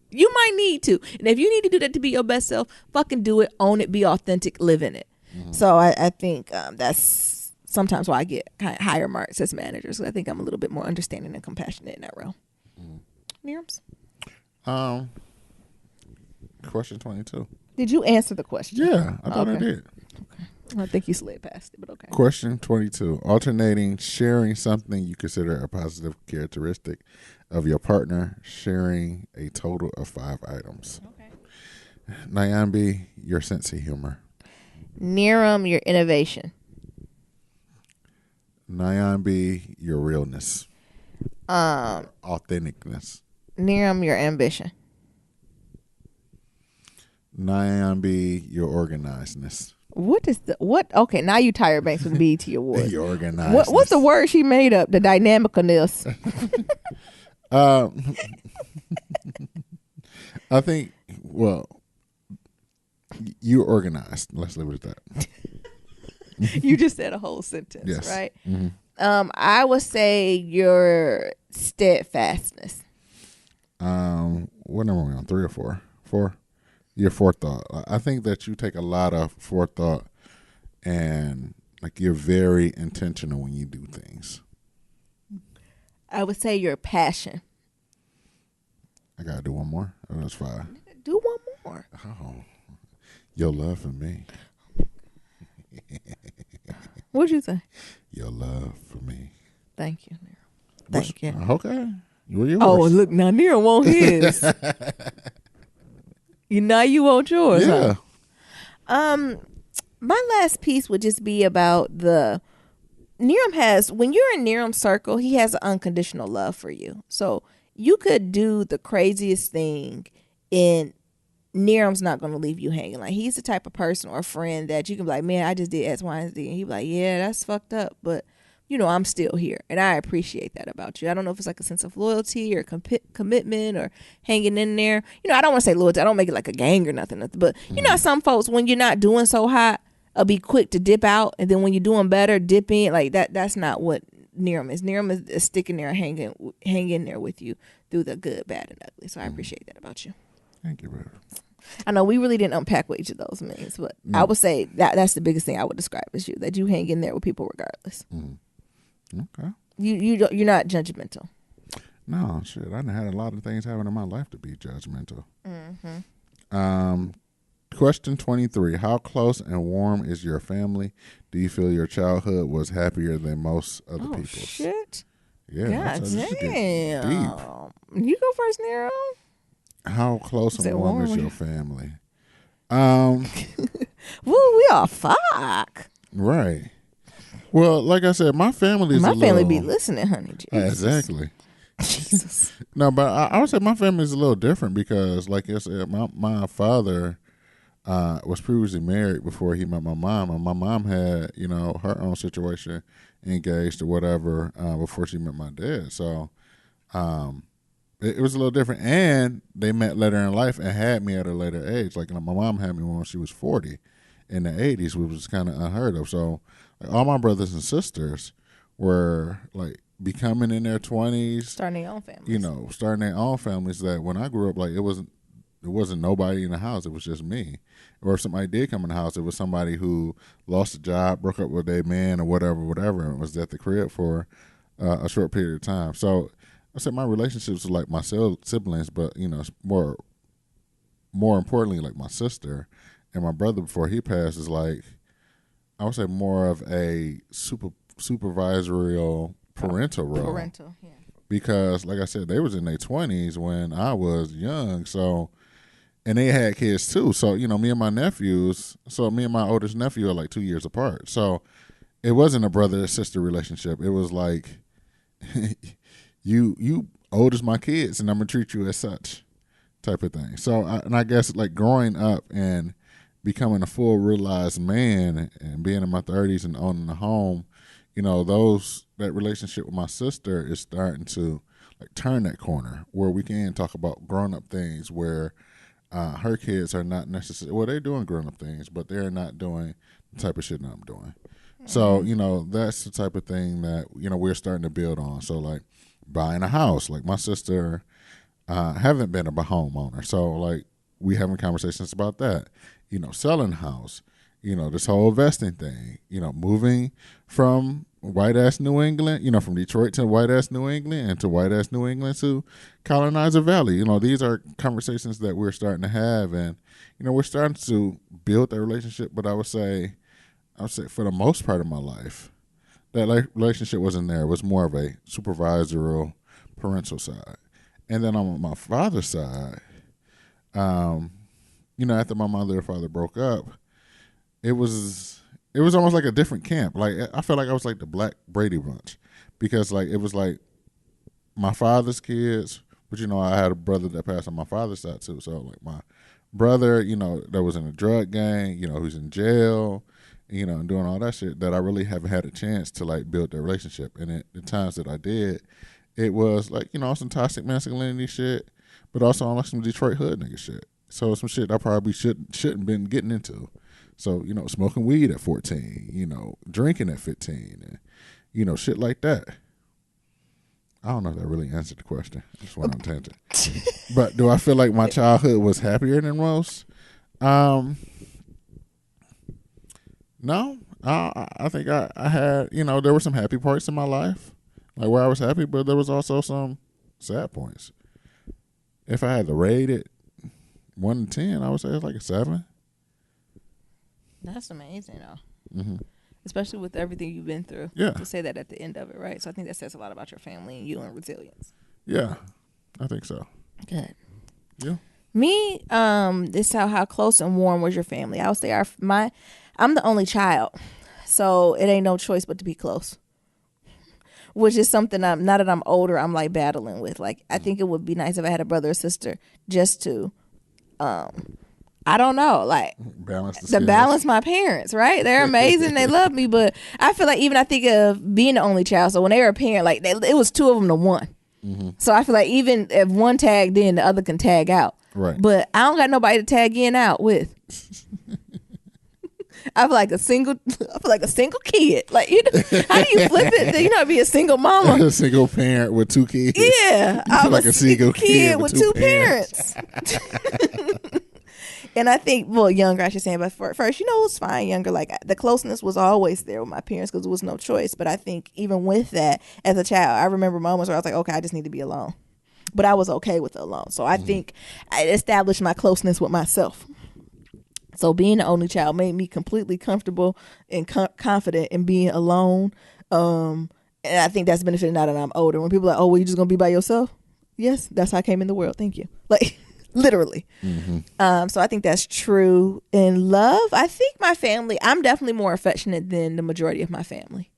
Speaker 2: You might need to. And if you need to do that to be your best self, fucking do it, own it, be authentic, live in it. So I think that's sometimes why I get higher marks as managers. I think I'm a little bit more understanding and compassionate in that realm. Nirams?
Speaker 1: Question 22.
Speaker 2: Did you answer the question?
Speaker 1: Yeah, I thought I did.
Speaker 2: Okay. I think you slid past it, but okay.
Speaker 1: Question 22. Alternating sharing something you consider a positive characteristic of your partner, sharing a total of 5 items.
Speaker 2: Okay.
Speaker 1: Nyambi, your sense of humor.
Speaker 2: Niram, your innovation.
Speaker 1: Nyambi, your realness. Authenticness.
Speaker 2: Niram, your ambition.
Speaker 1: Nyambi, your organizedness.
Speaker 2: Okay, now you Tyra Banks with BET Awards.
Speaker 1: Your organizedness.
Speaker 2: What's the word she made up? The dynamicness.
Speaker 1: I think, you're organized. Let's leave it at that.
Speaker 2: You just said a whole sentence,
Speaker 1: yes.
Speaker 2: Right?
Speaker 1: Mm-hmm.
Speaker 2: I would say your steadfastness.
Speaker 1: What number are we on? 3 or 4? 4? Your forethought. I think that you take a lot of forethought and like you're very intentional when you do things.
Speaker 2: I would say your passion.
Speaker 1: I gotta do one more. Oh, that's 5.
Speaker 2: Do one more.
Speaker 1: Oh, your love for me.
Speaker 2: What'd you say?
Speaker 1: Your love for me.
Speaker 2: Thank you, Nero. Thank you.
Speaker 1: Okay. Were yours?
Speaker 2: Oh, look, now Nero want his. You want yours.
Speaker 1: Yeah.
Speaker 2: Huh? My last piece would just be about the Niram has, when you're in Niram's circle, he has an unconditional love for you. So you could do the craziest thing and Niram's not going to leave you hanging. Like, he's the type of person or friend that you can be like, man, I just did X, Y, and Z. And he'd be like, yeah, that's fucked up, but I'm still here. And I appreciate that about you. I don't know if it's like a sense of loyalty or commitment or hanging in there. I don't want to say loyalty. I don't make it like a gang or nothing. But, some folks, when you're not doing so hot, be quick to dip out. And then when you're doing better, dip in. Like, that's not what Niram is. Niram is sticking there, hanging there with you through the good, bad, and ugly. So I appreciate that about you.
Speaker 1: Thank you, brother.
Speaker 2: I know we really didn't unpack what each of those means, but no. I would say that's the biggest thing I would describe as you, that you hang in there with people regardless.
Speaker 1: Okay.
Speaker 2: You're not judgmental.
Speaker 1: No, shit. I done had a lot of things happen in my life to be judgmental. Question 23. How close and warm is your family? Do you feel your childhood was happier than most other people's?
Speaker 2: Shit.
Speaker 1: Yeah.
Speaker 2: God damn. You go first, Nero.
Speaker 1: How close and warm is your family?
Speaker 2: Woo, we are fuck.
Speaker 1: Right. Well, like I said, my family
Speaker 2: be listening, honey. Jesus.
Speaker 1: Exactly.
Speaker 2: Jesus.
Speaker 1: No, but I would say my family is a little different because, like I said, my father was previously married before he met my mom, and my mom had her own situation, engaged or whatever before she met my dad. So it was a little different, and they met later in life and had me at a later age. Like my mom had me when she was 40 in the 80s, which was kind of unheard of. So all my brothers and sisters were like becoming in their 20s,
Speaker 2: starting their own families.
Speaker 1: Starting their own families. That when I grew up, like it wasn't nobody in the house. It was just me. Or if somebody did come in the house, it was somebody who lost a job, broke up with their man, or whatever, and was at the crib for a short period of time. So I said my relationships with like my siblings, but it's more importantly like my sister and my brother before he passed is like I would say more of a supervisorial parental role.
Speaker 2: Parental, yeah.
Speaker 1: Because like I said, they was in their 20s when I was young, so and they had kids too. So, me and my nephews, me and my oldest nephew are like 2 years apart. So it wasn't a brother sister relationship. It was like you old as my kids and I'm gonna treat you as such type of thing. So I guess like growing up and becoming a full realized man and being in my 30s and owning a home, that relationship with my sister is starting to like turn that corner where we can talk about grown up things where her kids are not necessarily, well, they're doing grown up things, but they're not doing the type of shit that I'm doing. So, that's the type of thing that, we're starting to build on. So like buying a house, like my sister haven't been a homeowner. So like we having conversations about that, selling a house, this whole investing thing, moving from white ass New England, from Detroit to white ass New England and to white ass New England to Colonizer Valley. These are conversations that we're starting to have and, we're starting to build that relationship. But I would say for the most part of my life, that relationship wasn't there. It was more of a supervisorial parental side. And then on my father's side, after my mother and father broke up, it was almost like a different camp. Like I felt like I was like the Black Brady Bunch because like it was like my father's kids, but I had a brother that passed on my father's side too. So like my brother, that was in a drug gang, who's in jail, and doing all that shit that I really haven't had a chance to like build that relationship. And the times that I did, it was like, some toxic masculinity shit, but also on like some Detroit hood nigga shit. So some shit I probably shouldn't been getting into. So, smoking weed at 14, drinking at 15, and, shit like that. I don't know if that really answered the question. I just went on a tangent. But do I feel like my childhood was happier than most? No. I think I had, there were some happy parts in my life, like where I was happy, but there was also some sad points. If I had to rate it 1 to 10, I would say it's like a 7.
Speaker 2: That's amazing, though.
Speaker 1: Mm-hmm.
Speaker 2: Especially with everything you've been through.
Speaker 1: Yeah.
Speaker 2: To say that at the end of it, right? So I think that says a lot about your family and you and resilience.
Speaker 1: Yeah, I think so.
Speaker 2: Good.
Speaker 1: Yeah.
Speaker 2: Me, this is how close and warm was your family? I would say I'm the only child, so it ain't no choice but to be close. Which is something now that I'm older, I'm like battling with. Like I think it would be nice if I had a brother or sister just to I don't know, like balance my parents, right? They're amazing, they love me, but I feel like even I think of being the only child. So when they were a parent, like it was 2 of them to 1. Mm-hmm. So I feel like even if one tagged in, the other can tag out.
Speaker 1: Right.
Speaker 2: But I don't got nobody to tag in out with. I feel like a single kid. Like how do you flip it? Be a single mama,
Speaker 1: a single parent with 2 kids.
Speaker 2: Yeah, I was
Speaker 1: like a single kid
Speaker 2: with 2 parents. And I think, well, younger, I should say, but first, it was fine, younger. Like, the closeness was always there with my parents because there was no choice. But I think even with that, as a child, I remember moments where I was like, okay, I just need to be alone. But I was okay with it alone. So I think I established my closeness with myself. So being the only child made me completely comfortable and confident in being alone. And I think that's benefited now that I'm older. When people are like, oh, well, you just going to be by yourself? Yes, that's how I came in the world. Thank you. Like... literally. Mm-hmm. So I think that's true. In love, I think my family, I'm definitely more affectionate than the majority of my family.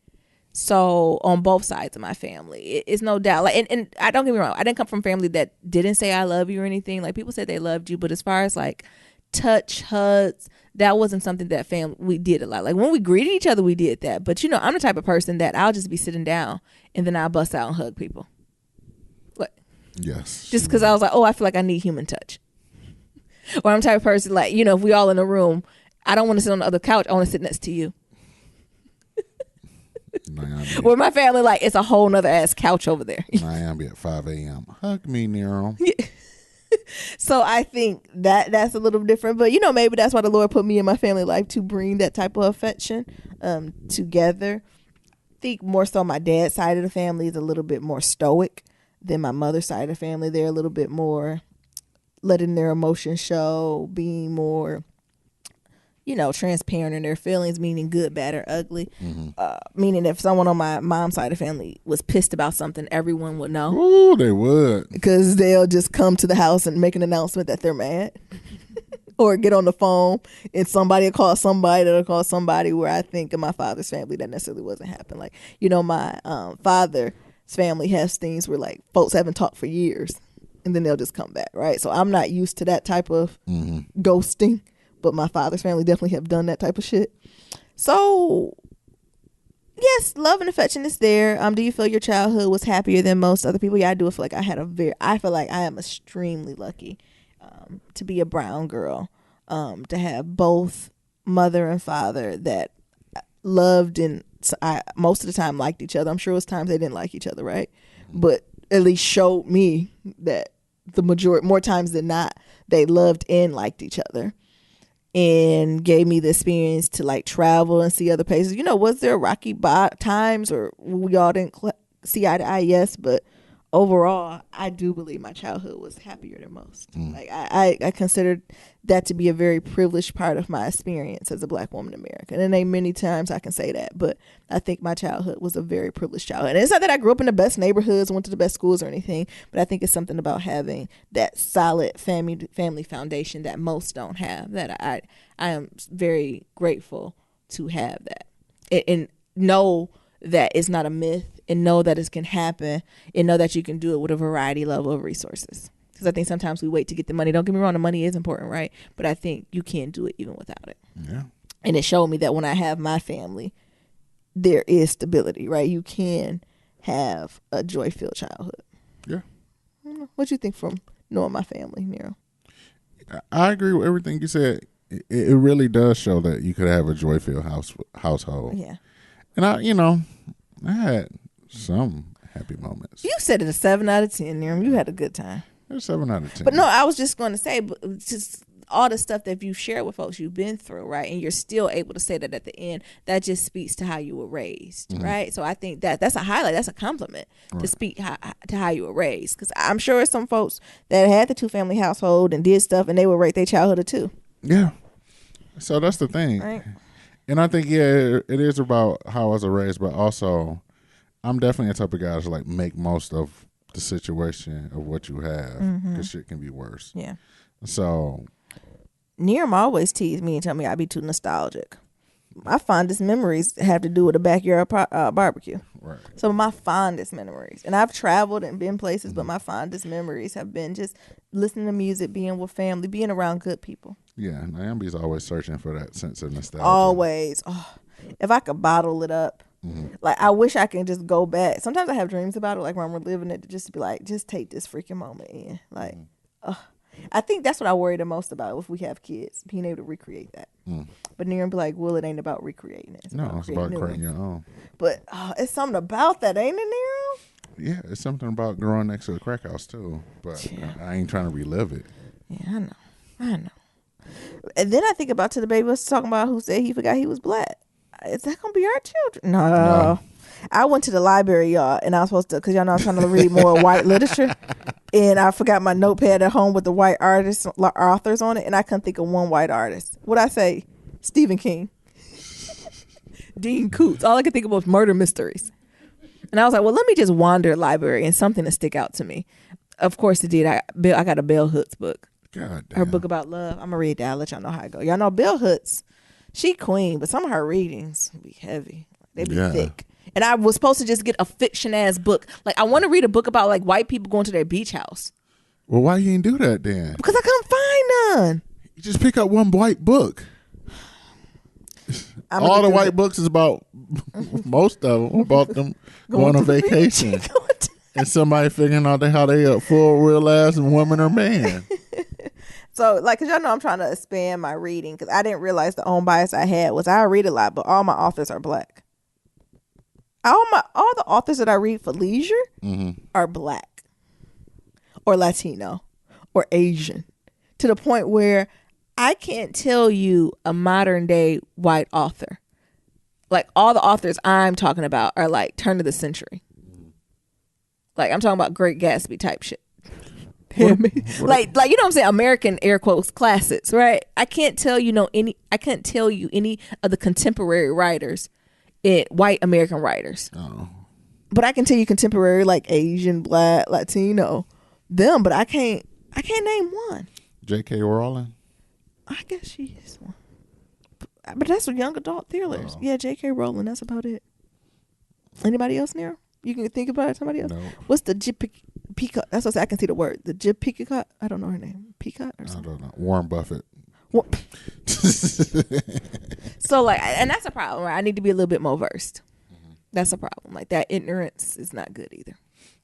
Speaker 2: So on both sides of my family, it's no doubt. Like, and I don't get me wrong, I didn't come from family that didn't say I love you or anything. Like people said they loved you, but as far as like touch, hugs, that wasn't something that we did a lot. Like when we greeted each other, we did that. But I'm the type of person that I'll just be sitting down and then I'll bust out and hug people.
Speaker 1: Yes.
Speaker 2: Just because I was like, oh, I feel like I need human touch. Or I'm the type of person like, if we all in a room, I don't want to sit on the other couch. I want to sit next to you. Where my family, like, it's a whole nother ass couch over there.
Speaker 1: Miami at 5 a.m. Hug me, Nero.
Speaker 2: Yeah. So I think that's a little different. But, maybe that's why the Lord put me in my family life to bring that type of affection together. think more so my dad's side of the family is a little bit more stoic than my mother's side of the family. They're a little bit more letting their emotions show, being more, transparent in their feelings, meaning good, bad, or ugly. Meaning if someone on my mom's side of the family was pissed about something, everyone would know.
Speaker 1: Ooh, they would.
Speaker 2: Because they'll just come to the house and make an announcement that they're mad. Or get on the phone and somebody will call somebody that'll call somebody, where I think in my father's family that necessarily wasn't happening. Like, my father's family has things where like folks haven't talked for years and then they'll just come back, right? So I'm not used to that type of ghosting, but my father's family definitely have done that type of shit. So yes, love and affection is there. Do you feel your childhood was happier than most other people? Yeah, I do feel like I feel like I am extremely lucky to be a brown girl, to have both mother and father that loved and most of the time liked each other. I'm sure it was times they didn't like each other, right? But at least showed me that more times than not, they loved and liked each other, and gave me the experience to like travel and see other places. Was there rocky times or we all didn't see eye to eye? Yes, but overall, I do believe my childhood was happier than most. Like I considered that to be a very privileged part of my experience as a Black woman in America. And it ain't many times I can say that, but I think my childhood was a very privileged childhood. And it's not that I grew up in the best neighborhoods, went to the best schools or anything, but I think it's something about having that solid family foundation that most don't have, that I am very grateful to have that. And know that it's not a myth, and know that it can happen, and know that you can do it with a variety level of resources. Because I think sometimes we wait to get the money. Don't get me wrong, the money is important, right? But I think you can do it even without it.
Speaker 1: Yeah. And
Speaker 2: it showed me that when I have my family, there is stability, right? You can have a joy-filled childhood.
Speaker 1: Yeah.
Speaker 2: What do you think from knowing my family, Nero?
Speaker 1: I agree with everything you said. It really does show that you could have a joy-filled household.
Speaker 2: Yeah.
Speaker 1: And I had some happy moments.
Speaker 2: You said it a 7 out of 10, Nero. You had a good time.
Speaker 1: It was 7 out of 10.
Speaker 2: But no, I was just going to say, just all the stuff that you've shared with folks you've been through, right? And you're still able to say that at the end, that just speaks to how you were raised, right? So I think that's a highlight. That's a compliment to speak to how you were raised. Because I'm sure it's some folks that had the 2-family household and did stuff, and they would rate their childhood too.
Speaker 1: Yeah. So that's the thing.
Speaker 2: Right.
Speaker 1: And I think, it is about how I was raised, but also I'm definitely a type of guy to like make most of the situation of what you have, because shit can be worse.
Speaker 2: Yeah.
Speaker 1: So
Speaker 2: Nearm always teased me and tell me I'd be too nostalgic. My fondest memories have to do with a backyard barbecue.
Speaker 1: Right.
Speaker 2: Some of my fondest memories. And I've traveled and been places, but my fondest memories have been just listening to music, being with family, being around good people.
Speaker 1: Yeah, Nyambi's always searching for that sense of nostalgia.
Speaker 2: Always. Oh, if I could bottle it up. Like, I wish I can just go back. Sometimes I have dreams about it, like when I'm reliving it, to just be like, just take this freaking moment in. Like, I think that's what I worry the most about if we have kids, being able to recreate that. But Near be like, well, it ain't about recreating it.
Speaker 1: It's about creating your own.
Speaker 2: But it's something about that, ain't it, Nero?
Speaker 1: Yeah, it's something about growing next to a crack house too. But I ain't trying to relive it.
Speaker 2: Yeah, I know. And then I think about To the Baby was talking about who said he forgot he was Black. Is that gonna be our children? No. I went to the library, y'all, and I was supposed to, because y'all know I'm trying to read more white literature, and I forgot my notepad at home with the white authors on it, and I couldn't think of one white artist. What'd I say? Stephen King. Dean Koontz. All I could think of was murder mysteries. And I was like, well, let me just wander a library and something to stick out to me. Of course it did. I got a Bell Hooks book.
Speaker 1: God damn.
Speaker 2: Her book about love. I'm going to read that. I'll let y'all know how it go. Y'all know Bell Hooks, she queen, but some of her readings be heavy. They be thick. And I was supposed to just get a fiction-ass book. Like, I want to read a book about, like, white people going to their beach house.
Speaker 1: Well, why you ain't do that then?
Speaker 2: Because I couldn't find none.
Speaker 1: You just pick up one white book. All the white books is about, most of them, about them going on vacation. And somebody figuring out how they a full real ass woman or man.
Speaker 2: So, like, because y'all know I'm trying to expand my reading, because I didn't realize the own bias I had was I read a lot, but all my authors are Black. All the authors that I read for leisure are Black or Latino or Asian, to the point where I can't tell you a modern day white author. Like all the authors I'm talking about are like turn of the century. Like I'm talking about Great Gatsby type shit. Like you know what I'm saying? American air quotes classics, right? I can't tell you any of the contemporary writers, white American writers.
Speaker 1: Oh.
Speaker 2: But I can tell you contemporary like Asian, Black, Latino, them. But I can't name one.
Speaker 1: J.K. Rowling.
Speaker 2: I guess she is one. But that's what young adult thrillers.
Speaker 1: Oh.
Speaker 2: Yeah, J.K. Rowling. That's about it. Anybody else, Nero? You can think about it. Somebody else.
Speaker 1: No.
Speaker 2: What's the Peacock? That's what I say. I can see the word. The Peacock. I don't know her name. Peacock or something.
Speaker 1: I don't know. Warren Buffett.
Speaker 2: So like, and that's a problem. Right? I need to be a little bit more versed. That's a problem. Like that ignorance is not good either.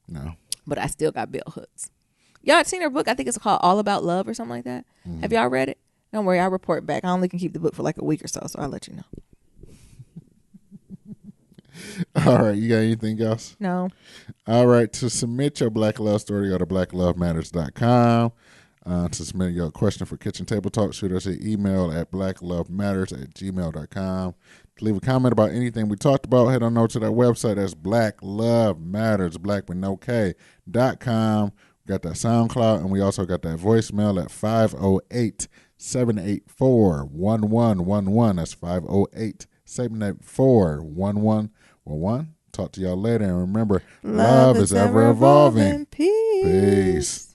Speaker 1: No.
Speaker 2: But I still got bell hooks. Y'all had seen her book? I think it's called All About Love or something like that. Have y'all read it? Don't worry, I'll report back. I only can keep the book for like a week or so I'll let you know.
Speaker 1: All right, you got anything else?
Speaker 2: No.
Speaker 1: All right, to submit your Black Love story, go to blacklovematters.com. To submit your question for Kitchen Table Talk, shoot us an email at blacklovematters@gmail.com. To leave a comment about anything we talked about, head on over to that website. That's Black Love Matters, black with no K.com. We got that SoundCloud, and we also got that voicemail at 508-784-1111. That's 508-784-1111. Talk to y'all later, and remember, love is ever evolving.
Speaker 2: Peace.
Speaker 1: Peace.